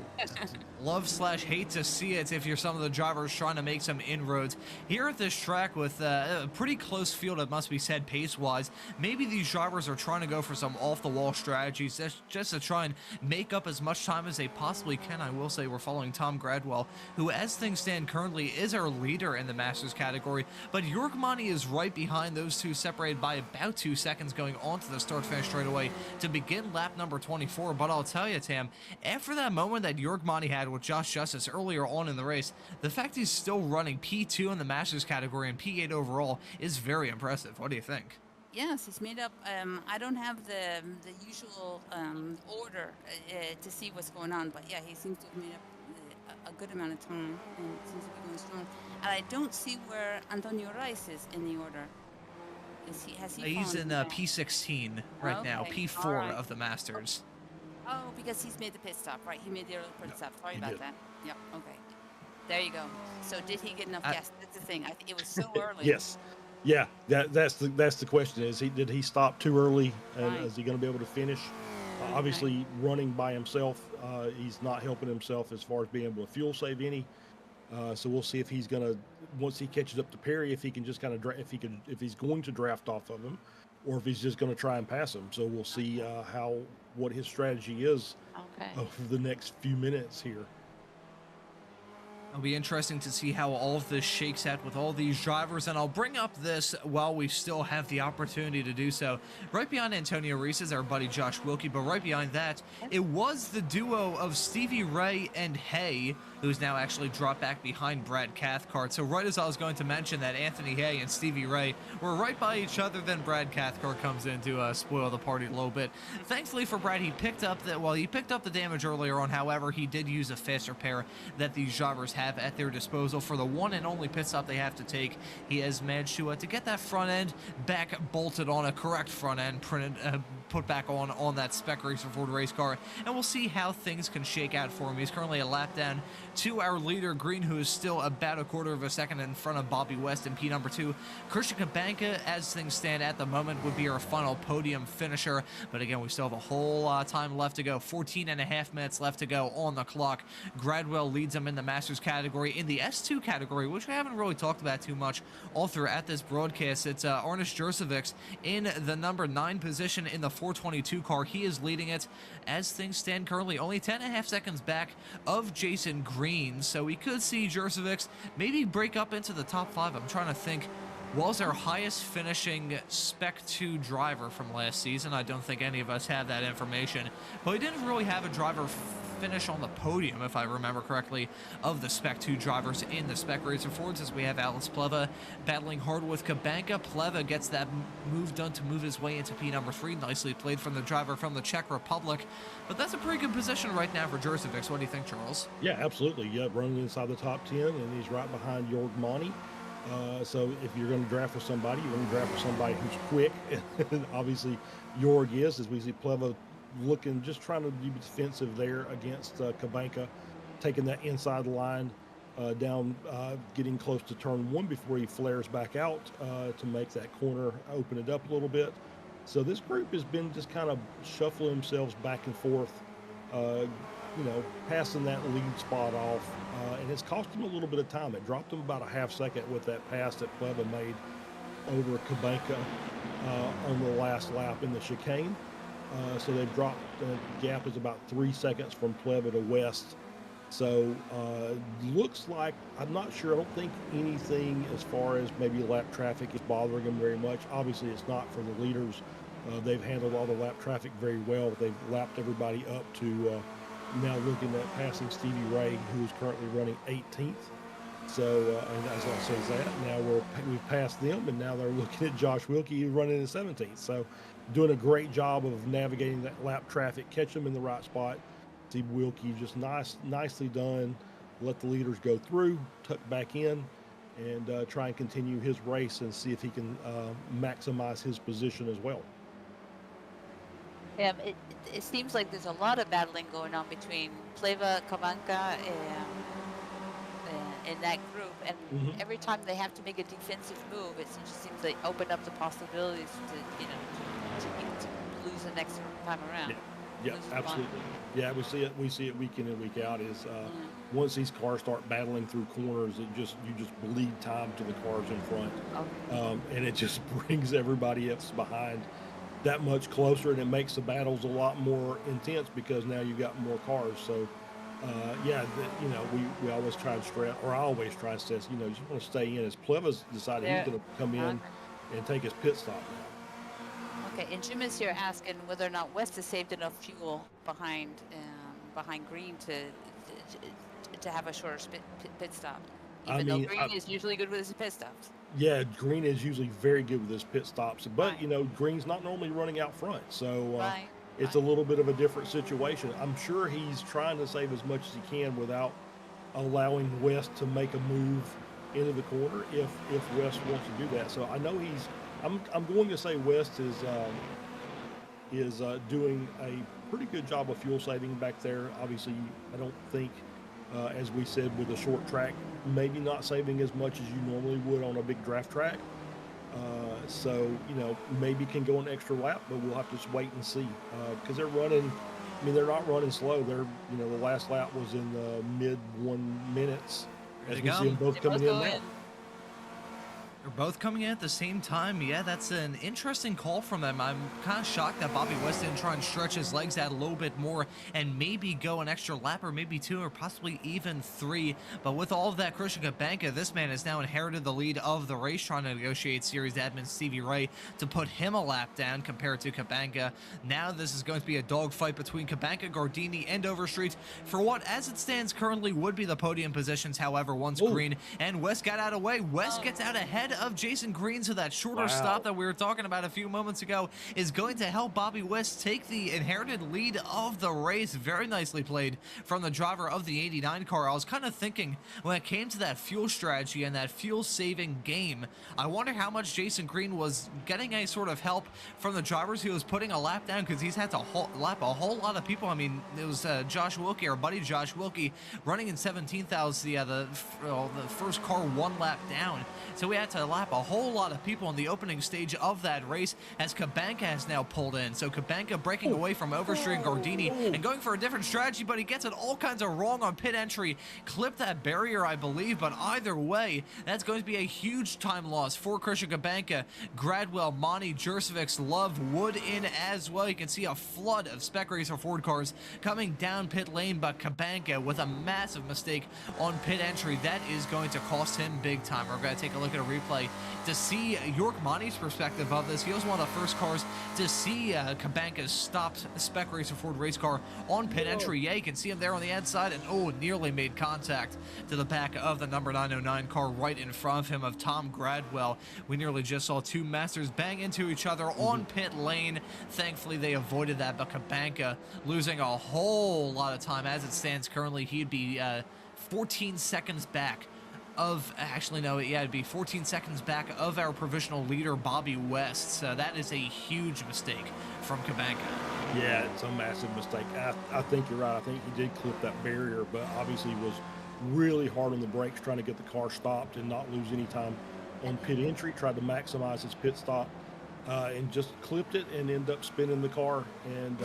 love/hate to see it if you're some of the drivers trying to make some inroads here at this track with a pretty close field, it must be said, pace-wise. Maybe these drivers are trying to go for some off-the-wall strategies just to try and make up as much time as they possibly can. I will say we're following Tom Gradwell, who, as things stand currently, is our leader in the Masters category, but Yorkmani is right behind those two, separated by about 2 seconds going on to the start-finish straightaway to begin lap number 24. But I'll tell you, Tam, after that moment that Jorgmani had with Josh Justice earlier on in the race, the fact he's still running P2 in the Masters category and P8 overall is very impressive. What do you think? Yes, he's made up. I don't have the usual order to see what's going on, but yeah, he seems to have made up a good amount of time and seems to be going strong. And I don't see where Antonio Rice is in the order. He's in P16 right now, P4 of the Masters. Oh, because he's made the pit stop, right? He made the early pit stop. Sorry about that. Yep. Okay. There you go. So did he get enough gas? That's the thing. It was so early. Yes. Yeah. That's the question. Did he stop too early? And is he going to be able to finish? Obviously, running by himself, he's not helping himself as far as being able to fuel save any. So we'll see if he's gonna, once he catches up to Perry, if he can just kind of if he's going to draft off of him, or if he's just going to try and pass him. So we'll see what his strategy is over the next few minutes here. It'll be interesting to see how all of this shakes out with all these drivers, and I'll bring up this while we still have the opportunity to do so. Right behind Antonio Reese is our buddy Josh Wilkie, but right behind that, it was the duo of Stevie Ray and Hay, who's now actually dropped back behind Brad Cathcart. So right as I was going to mention that Anthony Hay and Stevie Ray were right by each other, then Brad Cathcart comes in to spoil the party a little bit. Thankfully for Brad, he picked up the damage earlier on. However, he did use a fast repair that these drivers have at their disposal for the one and only pit stop they have to take. He has managed to get that front end back bolted on, a correct front end put back on that Spec Racer Ford race car, and we'll see how things can shake out for him. He's currently a lap down to our leader Green, who is still about a quarter of a second in front of Bobby West in P number 2. Christian Kabanka, as things stand at the moment, would be our final podium finisher, but again, we still have a whole time left to go. 14 and a half minutes left to go on the clock. Gradwell leads him in the Masters category. In the S2 category, which we haven't really talked about too much all throughout this broadcast, it's Arnis Jurcevic in the number 9 position in the 422 car. He is leading it as things stand currently, only 10 and a half seconds back of Jason Green. So we could see Jurcevic maybe break up into the top 5. I'm trying to think. Was our highest finishing Spec 2 driver from last season? I don't think any of us have that information, but we didn't really have a driver finish on the podium, if I remember correctly, of the Spec 2 drivers in the Spec Racer Fords, as we have Alex Pleva battling hard with Kabanka. Pleva gets that move done to move his way into P number 3. Nicely played from the driver from the Czech Republic. But that's a pretty good position right now for Jurcevic. What do you think, Charles? Yeah, absolutely. Yeah, running inside the top 10, and he's right behind Jorgmani. So if you're going to draft for somebody, you're going to draft for somebody who's quick. Obviously, Jorg is, as we see Pleva looking, just trying to be defensive there against Kabanka, taking that inside line down, getting close to turn 1 before he flares back out to make that corner open it up a little bit. So this group has been just kind of shuffling themselves back and forth, passing that lead spot off, and it's cost them a little bit of time. It dropped them about a half second with that pass that Pleva made over Kabanka on the last lap in the chicane. So they've dropped, the gap is about 3 seconds from Pleva to West. So looks like, I'm not sure, I don't think anything as far as maybe lap traffic is bothering them very much. Obviously it's not for the leaders. They've handled all the lap traffic very well. They've lapped everybody up to now looking at passing Stevie Ray, who is currently running 18th. So, and as I say that, now we've passed them, and now they're looking at Josh Wilkie, who's running in 17th. So, doing a great job of navigating that lap traffic, catch them in the right spot. See Wilkie just nicely done. Let the leaders go through, tuck back in, and try and continue his race and see if he can maximize his position as well. It seems like there's a lot of battling going on between Pleva, Kabanka, in that group, and every time they have to make a defensive move, it just seems they open up the possibilities to lose the next time around. Yeah, absolutely. Yeah, we see it week in and week out. Is once these cars start battling through corners, you just bleed time to the cars in front, and it just brings everybody else behind that much closer, and it makes the battles a lot more intense because now you've got more cars. So we always try to stress, or I always try to stress, you just want to stay in. As Pleva's decided he's going to come in and take his pit stop now. Okay, and Jim is here asking whether or not West has saved enough fuel behind Green to have a shorter pit stop. Even though Green is usually good with his pit stops. Yeah, Green is usually very good with his pit stops, but Right. you know, Green's not normally running out front, so Right. it's a little bit of a different situation. I'm sure he's trying to save as much as he can without allowing West to make a move into the corner if West wants to do that. So I know I'm going to say West is doing a pretty good job of fuel saving back there. Obviously, I don't think, as we said, with a short track, maybe not saving as much as you normally would on a big draft track. So, you know, maybe can go an extra lap, but we'll have to just wait and see because they're running. I mean, they're not running slow. They're, you know, the last lap was in the mid 1 minutes. As we see them both coming in now. They're both coming in at the same time. Yeah, that's an interesting call from them. I'm kind of shocked that Bobby West didn't try and stretch his legs out a little bit more and maybe go an extra lap or maybe 2 or possibly even 3. But with all of that, Christian Kabanka, this man has now inherited the lead of the race, trying to negotiate series admin Stevie Ray to put him a lap down compared to Kabanka. Now this is going to be a dogfight between Kabanka, Gardini, and Overstreet for what, as it stands currently, would be the podium positions. However, once Green and West got out of the way, West gets out ahead of Jason Green, so that shorter stop that we were talking about a few moments ago is going to help Bobby West take the inherited lead of the race. Very nicely played from the driver of the 89 car. I was kind of thinking when it came to that fuel strategy and that fuel saving game, I wonder how much Jason Green was getting a sort of help from the drivers he was putting a lap down, because he's had to lap a whole lot of people. I mean, it was Josh Wilkie, our buddy Josh Wilkie, running in 17th. That was the first car 1 lap down, so we had to lap a whole lot of people in the opening stage of that race as Kabanka has now pulled in. So Kabanka breaking away from Overstreet and Gardini and going for a different strategy, but he gets it all kinds of wrong on pit entry. Clipped that barrier, I believe, but either way, that's going to be a huge time loss for Christian Kabanka. Gradwell, Monty, Jurcevics, Love, Wood in as well. You can see a flood of Spec Racer Ford cars coming down pit lane, but Kabanka with a massive mistake on pit entry. That is going to cost him big time. We're going to take a look at a replay to see York Monty's perspective of this. He was one of the first cars to see Kabanka's stopped Spec Racer Ford race car on pit entry. Yeah, you can see him there on the outside, and nearly made contact to the back of the number 909 car right in front of him of Tom Gradwell. We nearly just saw 2 Masters bang into each other on pit lane. Thankfully, they avoided that, but Kabanka losing a whole lot of time. As it stands currently, he'd be 14 seconds back it'd be 14 seconds back of our provisional leader, Bobby West. So that is a huge mistake from Kabanka. Yeah, it's a massive mistake. I think you're right. I think he did clip that barrier, but obviously was really hard on the brakes trying to get the car stopped and not lose any time on pit entry. Tried to maximize his pit stop and just clipped it and ended up spinning the car and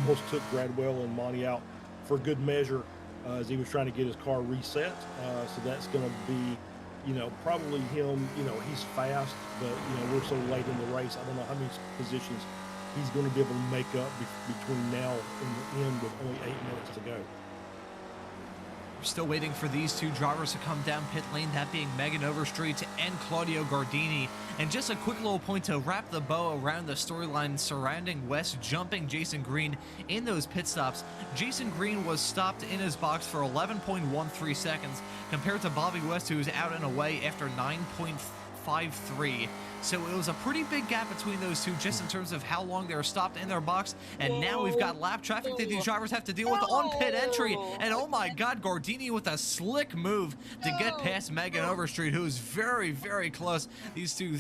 almost took Gradwell and Monty out for good measure. As he was trying to get his car reset. So that's going to be, you know, probably him, you know, he's fast, but, you know, we're so late in the race. I don't know how many positions he's going to be able to make up between now and the end with only 8 minutes to go. We're still waiting for these 2 drivers to come down pit lane, that being Megan Overstreet and Claudio Gardini. And just a quick little point to wrap the bow around the storyline surrounding West jumping Jason Green in those pit stops. Jason Green was stopped in his box for 11.13 seconds compared to Bobby West, who was out and away after 9.53. So it was a pretty big gap between those two just in terms of how long they were stopped in their box. And now we've got lap traffic that these drivers have to deal with on pit entry. And oh my God, Gardini with a slick move to get past Megan Overstreet, who is very, very close. These two,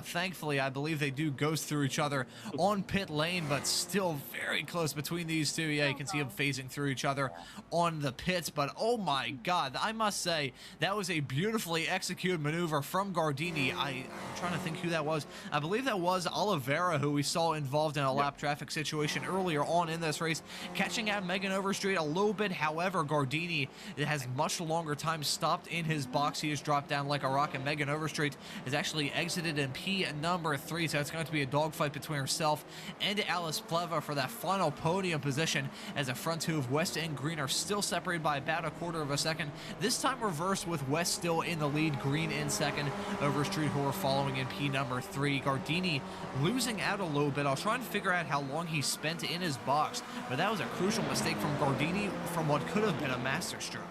thankfully, I believe they do ghost through each other on pit lane, but still very close between these two. Yeah, you can see them phasing through each other on the pits, but oh my God, I must say, that was a beautifully executed maneuver from Gardini. I'm trying to think who that was. I believe that was Oliveira, who we saw involved in a lap traffic situation earlier on in this race, catching out Megan Overstreet a little bit. However, Gardini has much longer time stopped in his box. He has dropped down like a rock, and Megan Overstreet has actually exited in in P number 3, so it's going to be a dogfight between herself and Alice Pleva for that final podium position, as the front two of West and Green are still separated by about a quarter of a second. This time reversed with West still in the lead, Green in second, Overstreet who are following in P number 3. Gardini losing out a little bit. I'll try and figure out how long he spent in his box, but that was a crucial mistake from Gardini from what could have been a masterstroke.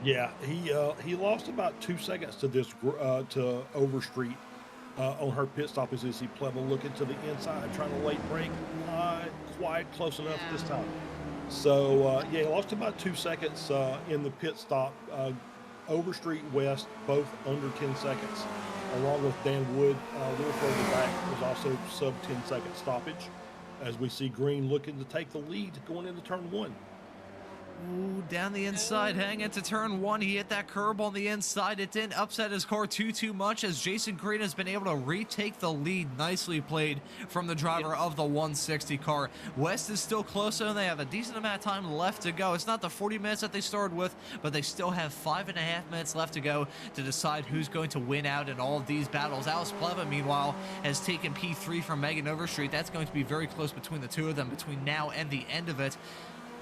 Yeah, he lost about 2 seconds to to Overstreet on her pit stop as you see Pleva looking to the inside, trying to late brake, not quite close enough this time. So yeah, he lost about 2 seconds in the pit stop. Overstreet, West, both under 10 seconds, along with Dan Wood a little further back, was also sub 10 second stoppage, as we see Green looking to take the lead going into turn 1. Ooh, down the inside, heading into turn 1. He hit that curb on the inside. It didn't upset his car too much, as Jason Green has been able to retake the lead. Nicely played from the driver of the 160 car. West is still close, though, and they have a decent amount of time left to go. It's not the 40 minutes that they started with, but they still have 5.5 minutes left to go to decide who's going to win out in all of these battles. Alice Pleva, meanwhile, has taken P3 from Megan Overstreet. That's going to be very close between the two of them between now and the end of it.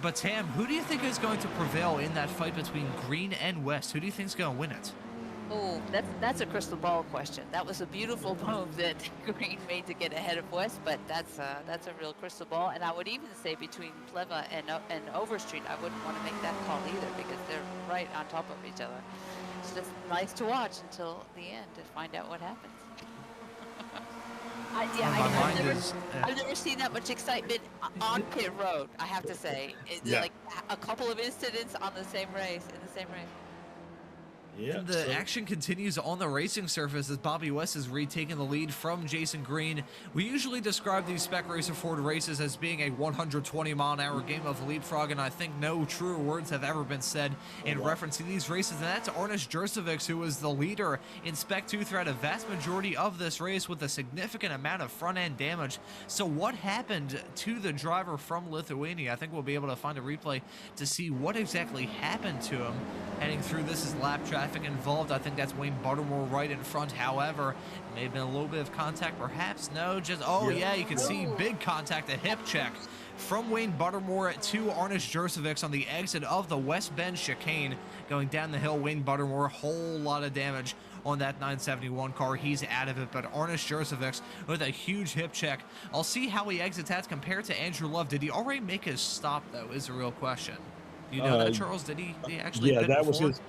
But Tam, who do you think is going to prevail in that fight between Green and West? Who do you think is going to win it? Oh, that's a crystal ball question. That was a beautiful move that Green made to get ahead of West, but that's a real crystal ball. And I would even say between Pleva and Overstreet, I wouldn't want to make that call either, because they're right on top of each other. It's just nice to watch until the end to find out what happens. I've never seen that much excitement on pit road, I have to say. Like a couple of incidents on the same race, in the same race. Yeah, and the action continues on the racing surface as Bobby West is retaking the lead from Jason Green. We usually describe these Spec Racer Ford races as being a 120-mile-an-hour game of leapfrog, and I think no truer words have ever been said in reference to these races, and that's Arnis Jurcevic, who was the leader in Spec 2 throughout a vast majority of this race with a significant amount of front-end damage. So what happened to the driver from Lithuania? I think we'll be able to find a replay to see what exactly happened to him heading through. This is lap traffic involved. I think that's Wayne Buttermore right in front. However, it may have been a little bit of contact, perhaps. No, just yeah, you can see big contact, a hip check from Wayne Buttermore to Arnis Jurcevic on the exit of the West Bend chicane. Going down the hill, Wayne Buttermore, a whole lot of damage on that 971 car. He's out of it, but Arnis Jurcevic with a huge hip check. I'll see how he exits that compared to Andrew Love. Did he already make his stop, though, is a real question. You know that, Charles? Did he actually? Yeah, that before? was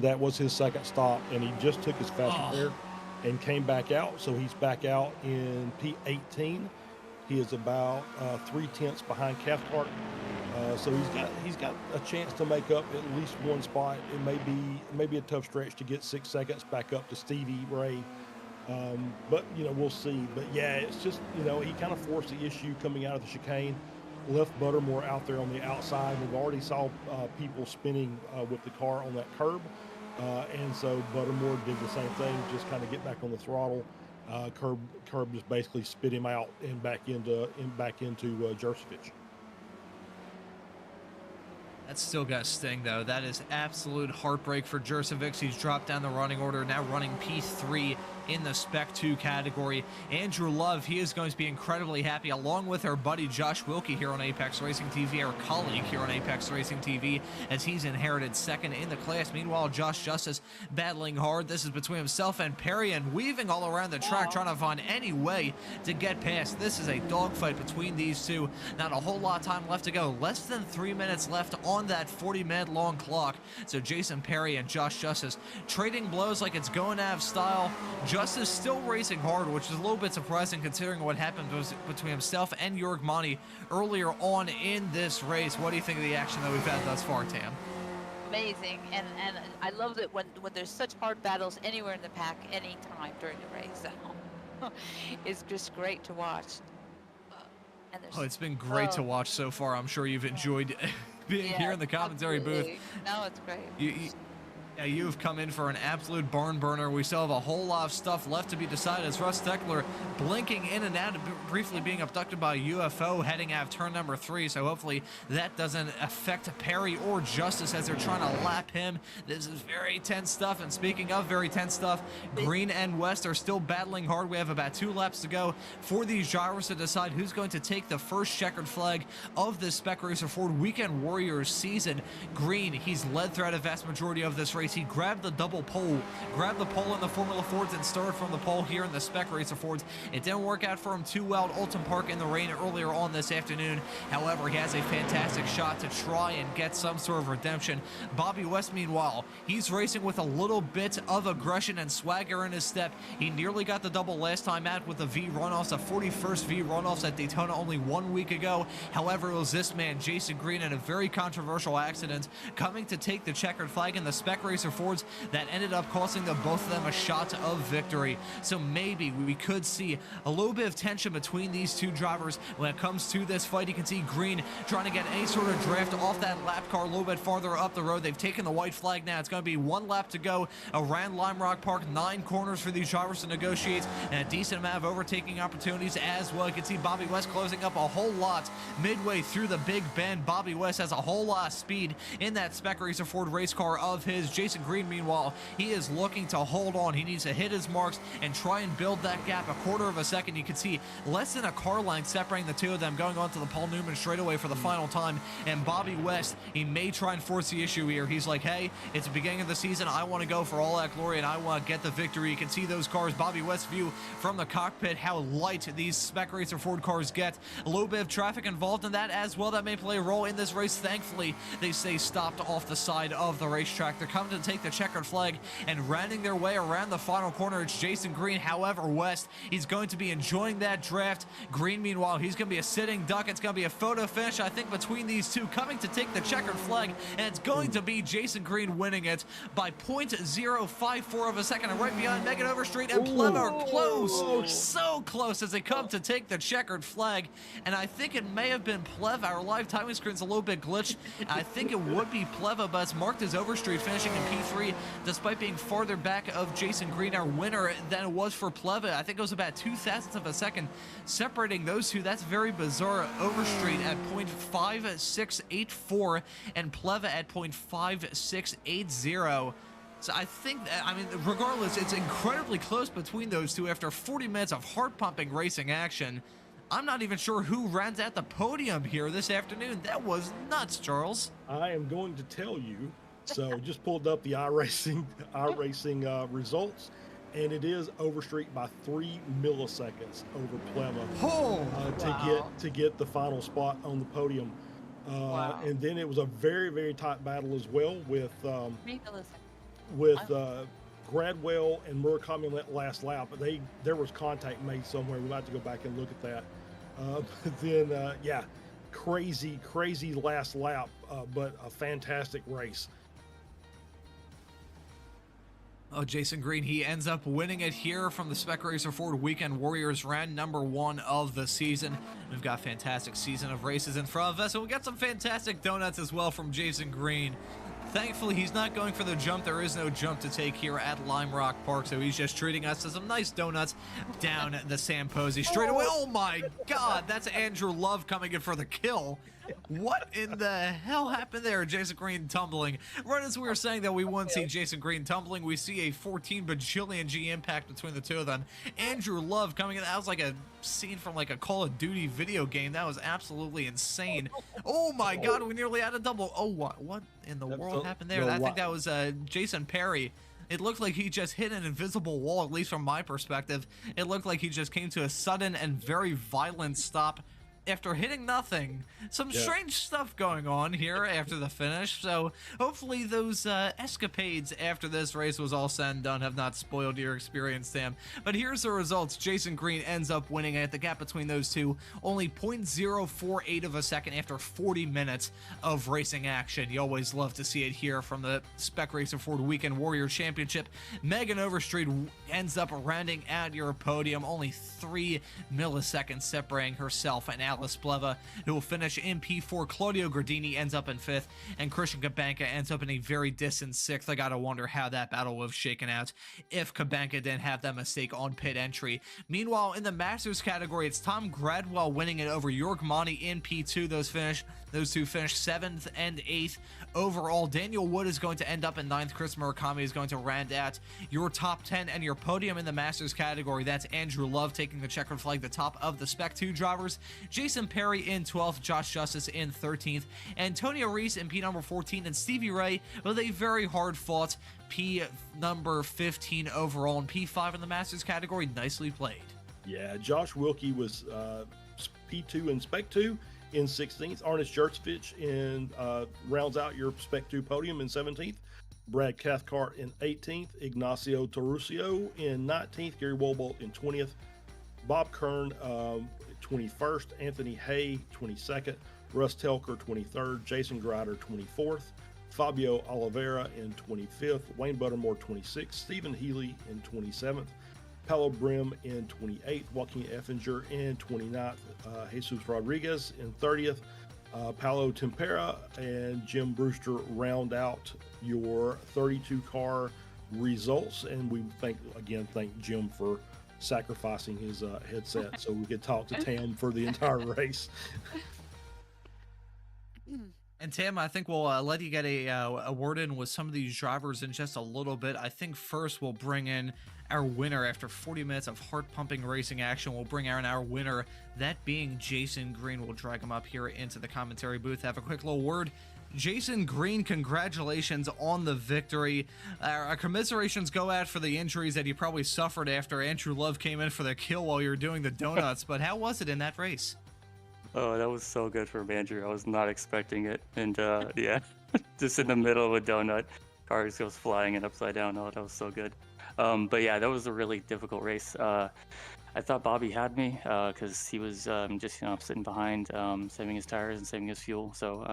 that was his second stop, and he just took his fast repair and came back out. So he's back out in P18. He is about 3/10 behind Cathcart. So he's got a chance to make up at least one spot. It may be a tough stretch to get 6 seconds back up to Stevie Ray. But we'll see. But yeah, it's just he kind of forced the issue coming out of the chicane. Left Buttermore out there on the outside. We've already saw people spinning with the car on that curb, and so Buttermore did the same thing, just kind of get back on the throttle. Curb just basically spit him out and back into Jurcevic. That's still got to sting, though. That is absolute heartbreak for Jurcevic. He's dropped down the running order, now running P3 in the Spec 2 category. Andrew Love, he is going to be incredibly happy, along with our buddy Josh Wilkie here on Apex Racing TV, our colleague here on Apex Racing TV, as he's inherited second in the class. Meanwhile, Josh Justice battling hard. This is between himself and Perry, and weaving all around the track, trying to find any way to get past. This is a dogfight between these two. Not a whole lot of time left to go. Less than 3 minutes left on that 40-minute long clock. So Jason Perry and Josh Justice trading blows like it's going out of style. Justice still racing hard, which is a little bit surprising considering what happened between himself and Jörg Monty earlier on in this race. What do you think of the action that we've had thus far, Tam? Amazing, and I love that when there's such hard battles anywhere in the pack, anytime during the race. It's just great to watch. It's been great to watch so far. I'm sure you've enjoyed being here in the commentary booth. No, it's great. Yeah, you've come in for an absolute barn burner. We still have a whole lot of stuff left to be decided as Russ Steckler blinking in and out, briefly being abducted by a UFO heading out of turn number 3. So hopefully that doesn't affect Perry or Justice as they're trying to lap him. This is very tense stuff. And speaking of very tense stuff, Green and West are still battling hard. We have about 2 laps to go for these drivers to decide who's going to take the first checkered flag of this Spec Racer Ford Weekend Warriors season. Green, he's led throughout a vast majority of this race. He grabbed the double pole, grabbed the pole in the Formula Fords and started from the pole here in the Spec Racer Fords. It didn't work out for him too well at Oulton Park in the rain earlier on this afternoon. However, he has a fantastic shot to try and get some sort of redemption. Bobby West, meanwhile, he's racing with a little bit of aggression and swagger in his step. He nearly got the double last time out with the V runoffs, the 41st V runoffs at Daytona only 1 week ago. However, it was this man, Jason Green, in a very controversial accident, coming to take the checkered flag in the Spec Racer Fords that ended up costing them both of them a shot of victory. So maybe we could see a little bit of tension between these two drivers when it comes to this fight. You can see Green trying to get any sort of draft off that lap car a little bit farther up the road. They've taken the white flag now. It's going to be 1 lap to go around Lime Rock Park. 9 corners for these drivers to negotiate and a decent amount of overtaking opportunities as well. You can see Bobby West closing up a whole lot midway through the Big Bend. Bobby West has a whole lot of speed in that Spec Racer Ford race car of his. Jason Green, meanwhile, he is looking to hold on. He needs to hit his marks and try and build that gap a quarter of a second. You can see less than a car length separating the two of them going on to the Paul Newman straightaway for the final time. And Bobby West, he may try and force the issue here. He's like, hey, it's the beginning of the season. I want to go for all that glory and I want to get the victory. You can see those cars, Bobby West's view from the cockpit, how light these Spec Racer Ford cars get. A little bit of traffic involved in that as well. That may play a role in this race. Thankfully, they stay stopped off the side of the racetrack. They're coming to take the checkered flag and rounding their way around the final corner. It's Jason Green. However, West, he's going to be enjoying that draft. Green, meanwhile, he's going to be a sitting duck. It's going to be a photo finish, I think, between these two coming to take the checkered flag, and it's going to be Jason Green winning it by 0.054 of a second. And right behind Megan Overstreet and Pleva are close, so close as they come to take the checkered flag. And I think it may have been Pleva. Our live timing screen's a little bit glitched. I think it would be Pleva, but it's marked as Overstreet finishing in P3 despite being farther back of Jason Green, our winner, than it was for Pleva. I think it was about 0.02 of a second separating those two. That's very bizarre. Overstreet at 0.5684 and Pleva at 0.5680. So I think that, I mean, regardless, it's incredibly close between those two after 40 minutes of heart-pumping racing action. I'm not even sure who runs at the podium here this afternoon. That was nuts, Charles. I am going to tell you. So just pulled up the iRacing results, and it is Overstreet by 3 milliseconds over Pleva to get the final spot on the podium. And then it was a very, very tight battle as well with Gradwell and Murakami on that last lap. But there was contact made somewhere. We might have to go back and look at that. Yeah, crazy last lap, but a fantastic race. Oh, Jason Green, he ends up winning it here from the Spec Racer Ford Weekend Warriors round number 1 of the season. We've got a fantastic season of races in front of us, and we got some fantastic donuts as well from Jason Green. Thankfully, he's not going for the jump. There is no jump to take here at Lime Rock Park, so he's just treating us to some nice donuts down the Sam Posey straightaway. Oh my God, that's Andrew Love coming in for the kill. What in the hell happened there? Jason Green tumbling. Right as we were saying that we wouldn't see Jason Green tumbling, we see a 14 bajillion G impact between the two of them. Andrew Love coming in. That was like a scene from like a Call of Duty video game. That was absolutely insane. Oh my God, we nearly had a double. Oh, what in the world happened there? I think that was Jason Perry. It looked like he just hit an invisible wall, at least from my perspective. It looked like he just came to a sudden and very violent stop after hitting nothing. Some strange stuff going on here after the finish, so hopefully those escapades after this race was all said and done have not spoiled your experience, Sam. But here's the results. Jason Green ends up winning it. The gap between those two, only 0.048 of a second after 40 minutes of racing action. You always love to see it here from the Spec Racer Ford Weekend Warrior Championship. Megan Overstreet ends up rounding out your podium, only 3 milliseconds separating herself and Alice Bleva, who will finish in P4. Claudio Gradini ends up in 5th, and Christian Kabanka ends up in a very distant 6th. I gotta wonder how that battle would have shaken out if Kabanka didn't have that mistake on pit entry. Meanwhile, in the Masters category, it's Tom Gradwell winning it over York Monty in P2. Those two finished 7th and 8th. Overall, Daniel Wood is going to end up in 9th. Chris Murakami is going to round out your top 10 and your podium in the Masters category. That's Andrew Love taking the checkered flag, the top of the Spec 2 drivers. Jason Perry in 12th, Josh Justice in 13th, Antonio Reese in P number 14, and Stevie Ray with a very hard-fought P number 15 overall and P5 in the Masters category. Nicely played. Yeah, Josh Wilkie was P2 in Spec 2 in 16th. Arnest Jertsvich rounds out your Spec 2 podium in 17th. Brad Cathcart in 18th. Ignacio Torusio in 19th. Gary Wolbolt in 20th. Bob Kern 21st. Anthony Hay 22nd. Russ Telker 23rd. Jason Grider 24th. Fabio Oliveira in 25th. Wayne Buttermore 26th. Stephen Healy in 27th. Paulo Brim in 28th, Joaquin Effinger in 29th, Jesus Rodriguez in 30th, Paulo Tempera and Jim Brewster round out your 32-car results. And we thank Jim for sacrificing his headset so we could talk to Tam for the entire race. And Tam, I think we'll let you get a word in with some of these drivers in just a little bit. I think first we'll bring in our winner after 40 minutes of heart-pumping racing action. We'll bring in our winner, that being Jason Green. We'll drag him up here into the commentary booth. Have a quick little word. Jason Green, congratulations on the victory. Our commiserations go out for the injuries that you probably suffered after Andrew Love came in for the kill while you were doing the donuts. But how was it in that race? Oh, that was so good for Andrew. I was not expecting it. And yeah, just in the middle of a donut, cars goes flying and upside down. Oh, that was so good. But yeah, that was a really difficult race. I thought Bobby had me because he was just sitting behind, saving his tires and saving his fuel. So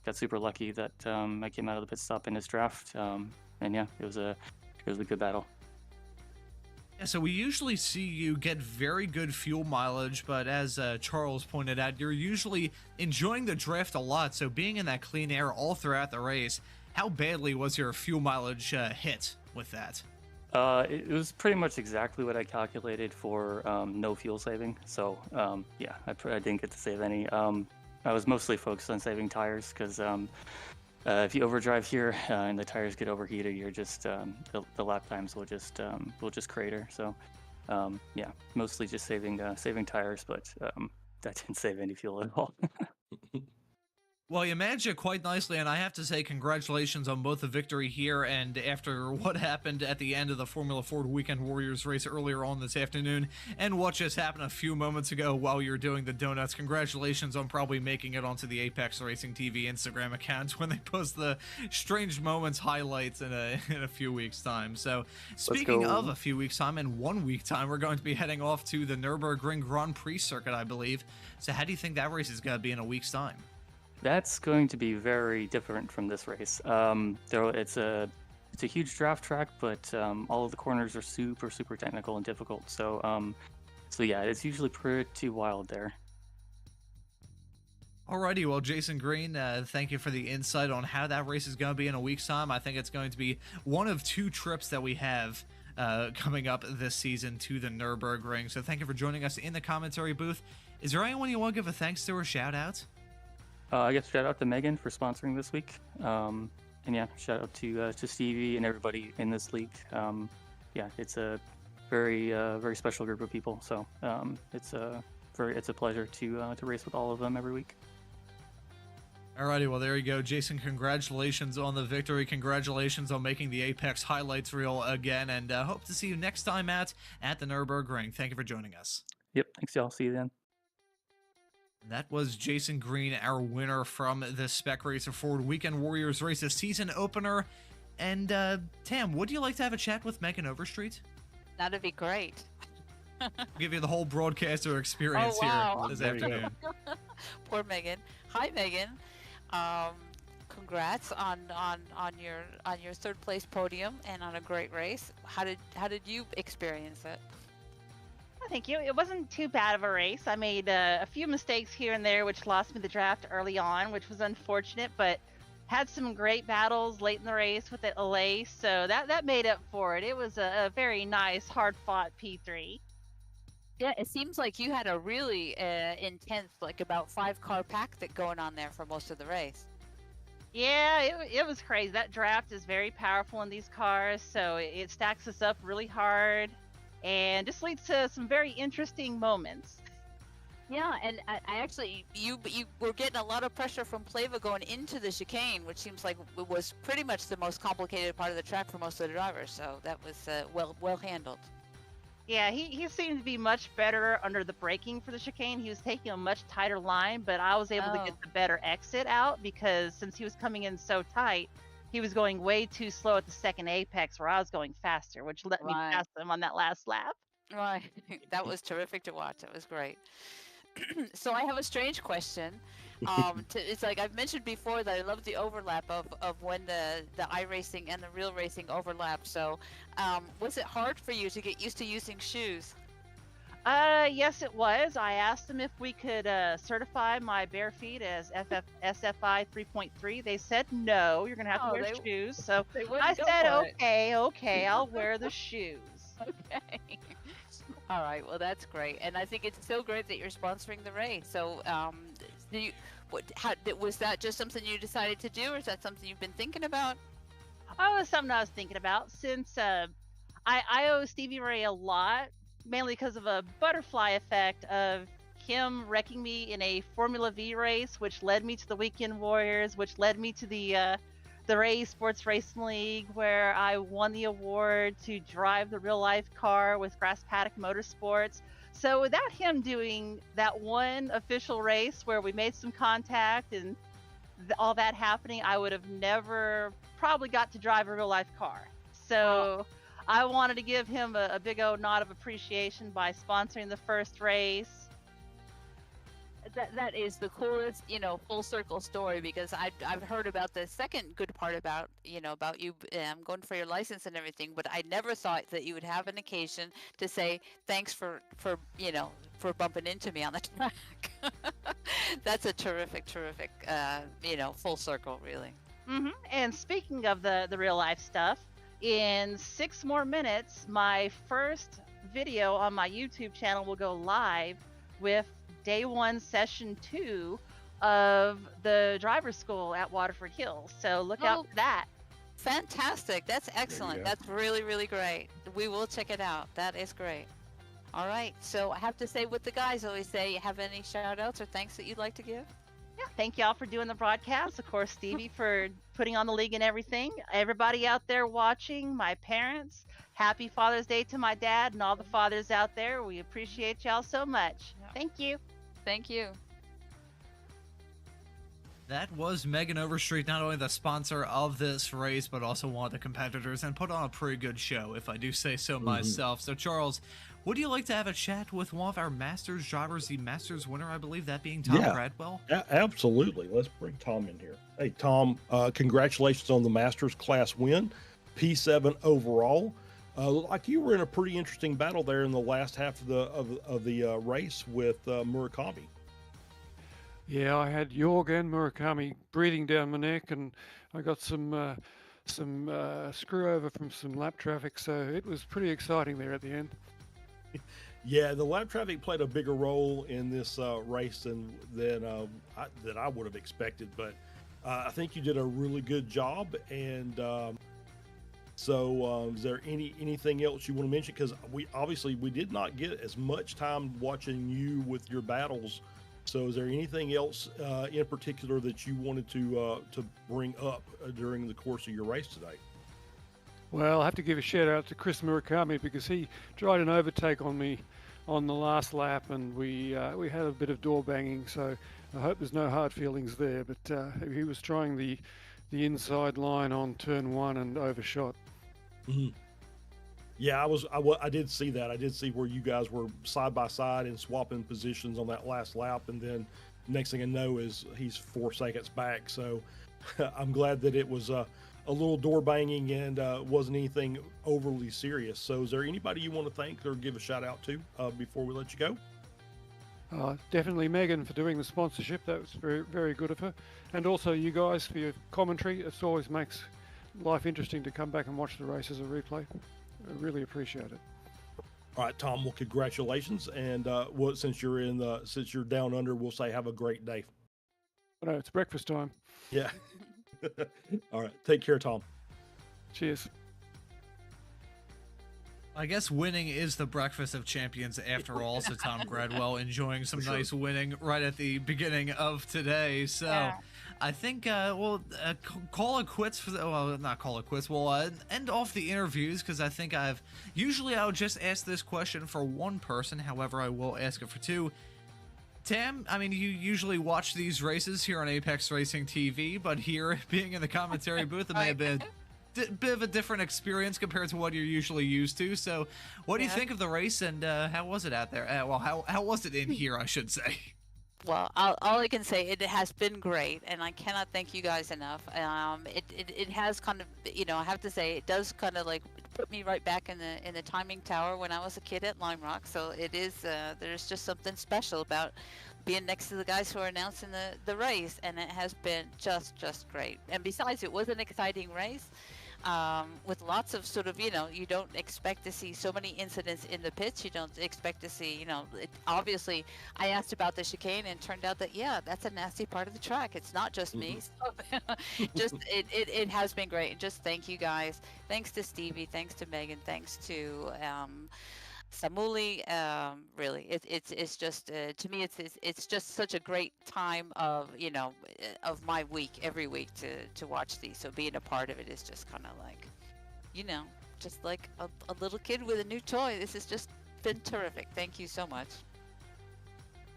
got super lucky that I came out of the pit stop in his draft. And yeah, it was a good battle. Yeah, so we usually see you get very good fuel mileage, but as Charles pointed out, you're usually enjoying the drift a lot. So being in that clean air all throughout the race, how badly was your fuel mileage hit with that? It was pretty much exactly what I calculated for no fuel saving. So yeah, I didn't get to save any. I was mostly focused on saving tires because if you overdrive here and the tires get overheated, you're just the lap times will just crater. So yeah, mostly just saving tires, but that didn't save any fuel at all. Well, you managed it quite nicely, and I have to say congratulations on both the victory here and after what happened at the end of the Formula Ford Weekend Warriors race earlier on this afternoon, and what just happened a few moments ago while you were doing the donuts. Congratulations on probably making it onto the Apex Racing TV Instagram account when they post the Strange Moments highlights in a few weeks' time. So, speaking of a few weeks' time, in 1 week time, we're going to be heading off to the Nürburgring Grand Prix circuit, I believe. So how do you think that race is going to be in a week's time? That's going to be very different from this race. It's a huge draft track, but all of the corners are super technical and difficult. So yeah, it's usually pretty wild there. Alrighty, well, Jason Green, thank you for the insight on how that race is going to be in a week's time. I think it's going to be one of two trips that we have coming up this season to the Nürburgring. So thank you for joining us in the commentary booth. Is there anyone you want to give a thanks to or shout out? I guess shout out to Megan for sponsoring this week, and yeah, shout out to Stevie and everybody in this league. Yeah, it's a very special group of people. So it's a pleasure to race with all of them every week. Alrighty, well, there you go. Jason, congratulations on the victory. Congratulations on making the Apex highlights reel again, and hope to see you next time at the Nürburgring. Thank you for joining us. Yep, thanks y'all. See you then. That was Jason Green, our winner from the Spec Racer Ford Weekend Warriors Races season opener. And Tam, would you like to have a chat with Megan Overstreet? That'd be great. We'll give you the whole broadcaster experience here this afternoon. Poor Megan. Hi, Megan. Congrats on your third place podium and on a great race. How did you experience it? thank you. It wasn't too bad of a race. I made a few mistakes here and there, which lost me the draft early on, which was unfortunate, but had some great battles late in the race with the LA, so that made up for it. It was a very nice, hard-fought P3. Yeah, it seems like you had a really intense, like about 5-car pack that going on there for most of the race. Yeah, it was crazy. That draft is very powerful in these cars, so it stacks us up really hard and just leads to some very interesting moments. Yeah, and I actually, you were getting a lot of pressure from Plava going into the chicane, which seems like it was pretty much the most complicated part of the track for most of the drivers. So that was well handled. Yeah, he seemed to be much better under the braking for the chicane. He was taking a much tighter line, but I was able to get the better exit out because since he was coming in so tight, he was going way too slow at the second apex where I was going faster, which let me pass him on that last lap. Right, that was terrific to watch. That was great. So I have a strange question. It's like I've mentioned before that I love the overlap of when the iRacing and the real racing overlap. So was it hard for you to get used to using shoes? Yes, it was. I asked them if we could certify my bare feet as SFI 3.3. They said no, you're going to have to wear shoes. So I said, okay, I'll wear the shoes. Okay. All right, well that's great, and I think it's so great that you're sponsoring the race. So, was that just something you decided to do, or is that something you've been thinking about? Oh, it's something I was thinking about since I owe Stevie Ray a lot, mainly because of a butterfly effect of him wrecking me in a Formula V race, which led me to the Weekend Warriors, which led me to the Ray Sports Racing League, where I won the award to drive the real life car with Paddock Motorsports. So without him doing that one official race where we made some contact and all that happening, I would have never probably got to drive a real life car. So I wanted to give him a big old nod of appreciation by sponsoring the first race. That is the coolest, full circle story, because I've heard about the second good part about you going for your license and everything, but I never thought that you would have an occasion to say thanks for bumping into me on the track. That's a terrific, full circle, really. Mm-hmm. And speaking of the real life stuff, in 6 more minutes, my first video on my YouTube channel will go live with Day 1, Session 2 of the driver's school at Waterford Hills. So look out for that. Fantastic. That's excellent. That's really, really great. We will check it out. That is great. All right. So I have to say what the guys always say. Have any shout outs or thanks that you'd like to give? Yeah, thank y'all for doing the broadcast. Of course, Stevie for putting on the league and everything. Everybody out there watching, my parents, happy Father's Day to my dad and all the fathers out there. We appreciate y'all so much. Thank you. Thank you. That was Megan Overstreet, not only the sponsor of this race, but also one of the competitors, and put on a pretty good show, if I do say so myself. So, Charles, would you like to have a chat with one of our Masters drivers, the Masters winner, I believe, that being Tom Bradwell? Absolutely. Let's bring Tom in here. Hey, Tom, congratulations on the Masters class win, P7 overall. Like you were in a pretty interesting battle there in the last half of the race with Murakami. Yeah, I had Jorg and Murakami breathing down my neck, and I got some screw over from some lap traffic, so it was pretty exciting there at the end. Yeah, the lap traffic played a bigger role in this race than I would have expected, but I think you did a really good job. And so, is there anything else you want to mention? Because we did not get as much time watching you with your battles. So, is there anything else in particular that you wanted to bring up during the course of your race today? Well, I have to give a shout out to Chris Murakami because he tried an overtake on me on the last lap, and we had a bit of door banging. So, I hope there's no hard feelings there. But he was trying the inside line on turn 1 and overshot. Mm-hmm. Yeah, I did see that. I did see where you guys were side by side and swapping positions on that last lap, and then next thing I know is he's 4 seconds back. So I'm glad that it was a little door banging and wasn't anything overly serious. So is there anybody you want to thank or give a shout out to before we let you go? Definitely Megan for doing the sponsorship. That was very, very good of her. And also you guys for your commentary. It always makes life interesting to come back and watch the race as a replay. I really appreciate it. All right, Tom. Well, congratulations. And since you're down under, we'll say have a great day. No, it's breakfast time. Yeah. All right. Take care, Tom. Cheers. I guess winning is the breakfast of champions after all. So Tom Gradwell enjoying some nice winning right at the beginning of today. So Yeah. I think we'll call it quits for well, not call it quits. We'll end off the interviews because I think I would just ask this question for one person. However, I will ask it for two. Tam, I mean, you usually watch these races here on Apex Racing TV, but here, being in the commentary booth, it may have been a bit of a different experience compared to what you're usually used to. So, what do you think of the race, and how was it out there? Well, how was it in here, I should say? Well, all I can say, it has been great, and I cannot thank you guys enough. It has kind of, I have to say, it does kind of like put me right back in the timing tower when I was a kid at Lime Rock. So it is, there's just something special about being next to the guys who are announcing the race, and it has been just great. And besides, it was an exciting race. With lots of sort of, you don't expect to see so many incidents in the pits. You don't expect to see, obviously, I asked about the chicane and turned out that, yeah, that's a nasty part of the track. It's not just me. So just, it has been great. And just thank you guys. Thanks to Stevie. Thanks to Megan. Thanks to Samuli. Really, it's just, to me, it's just such a great time of, of my week, every week to watch these. So being a part of it is just kind of like, just like a little kid with a new toy. This has just been terrific. Thank you so much.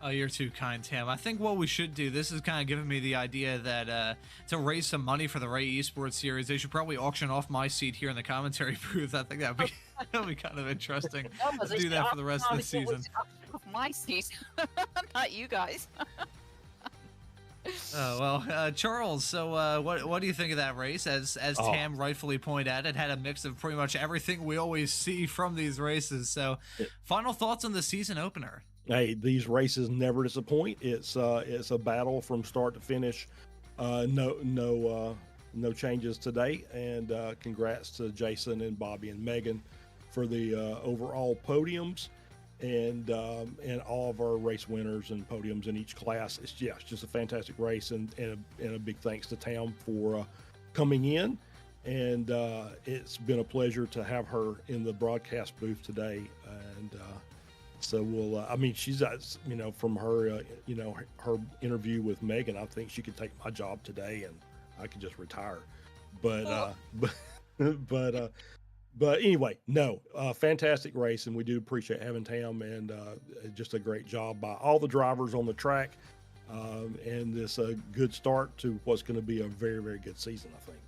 Oh, you're too kind, Tam. I think what we should do, this is kind of giving me the idea that to raise some money for the Ray Esports series, they should probably auction off my seat here in the commentary booth. I think that'd be kind of interesting to do that for the rest of the season. My seat, not you guys. Oh, well, Charles, so what do you think of that race? As Tam rightfully pointed out, it had a mix of pretty much everything we always see from these races. So final thoughts on the season opener? Hey, these races never disappoint. It's a battle from start to finish. No changes today. And congrats to Jason and Bobby and Megan for the overall podiums and all of our race winners and podiums in each class. It's just a fantastic race, and a big thanks to Tam for coming in. And it's been a pleasure to have her in the broadcast booth today. And so we'll, she's, from her, her interview with Megan, I think she could take my job today and I could just retire. But anyway, no, fantastic race. And we do appreciate having Tam, and just a great job by all the drivers on the track. And this a good start to what's going to be a very, very good season, I think.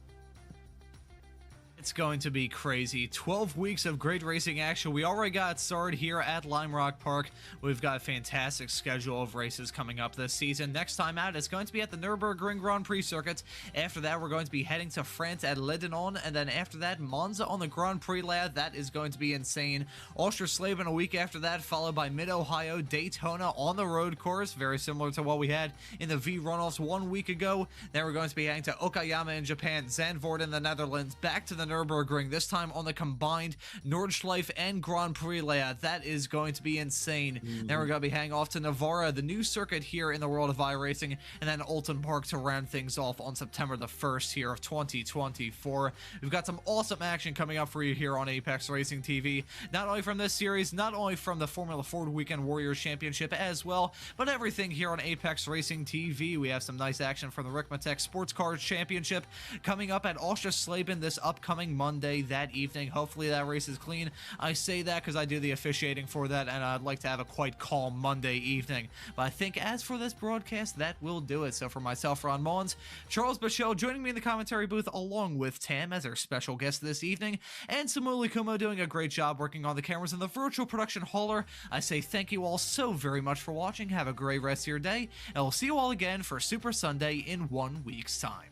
It's going to be crazy. 12 weeks of great racing action. We already got started here at Lime Rock Park. We've got a fantastic schedule of races coming up this season. Next time out, it's going to be at the Nürburgring Grand Prix circuit. After that, we're going to be heading to France at Lebanon, and then after that, Monza on the Grand Prix layout. That is going to be insane. Ostersleben a week after that, followed by Mid-Ohio, Daytona on the road course, very similar to what we had in the V runoffs 1 week ago. Then we're going to be heading to Okayama in Japan, Zandvoort in the Netherlands, back to the Nürburgring, this time on the combined Nordschleife and Grand Prix layout. That is going to be insane. Then we're going to be heading off to Navarra, the new circuit here in the world of iRacing, and then Alton Park to round things off on September the 1st here of 2024. We've got some awesome action coming up for you here on Apex Racing TV, not only from this series, not only from the Formula Ford Weekend Warriors Championship as well, but everything here on Apex Racing TV. We have some nice action from the Rickmatech Sports Cars Championship coming up at Ostersleben this upcoming Monday that evening. Hopefully that race is clean. I say that because I do the officiating for that, and I'd like to have a quite calm Monday evening. But I think as for this broadcast, that will do it. So for myself, Ron Mullins, Charles Bichelle joining me in the commentary booth along with Tam as our special guest this evening, and Samuli Kumo doing a great job working on the cameras in the virtual production hauler. I say thank you all so very much for watching. Have a great rest of your day, and we'll see you all again for Super Sunday in 1 week's time.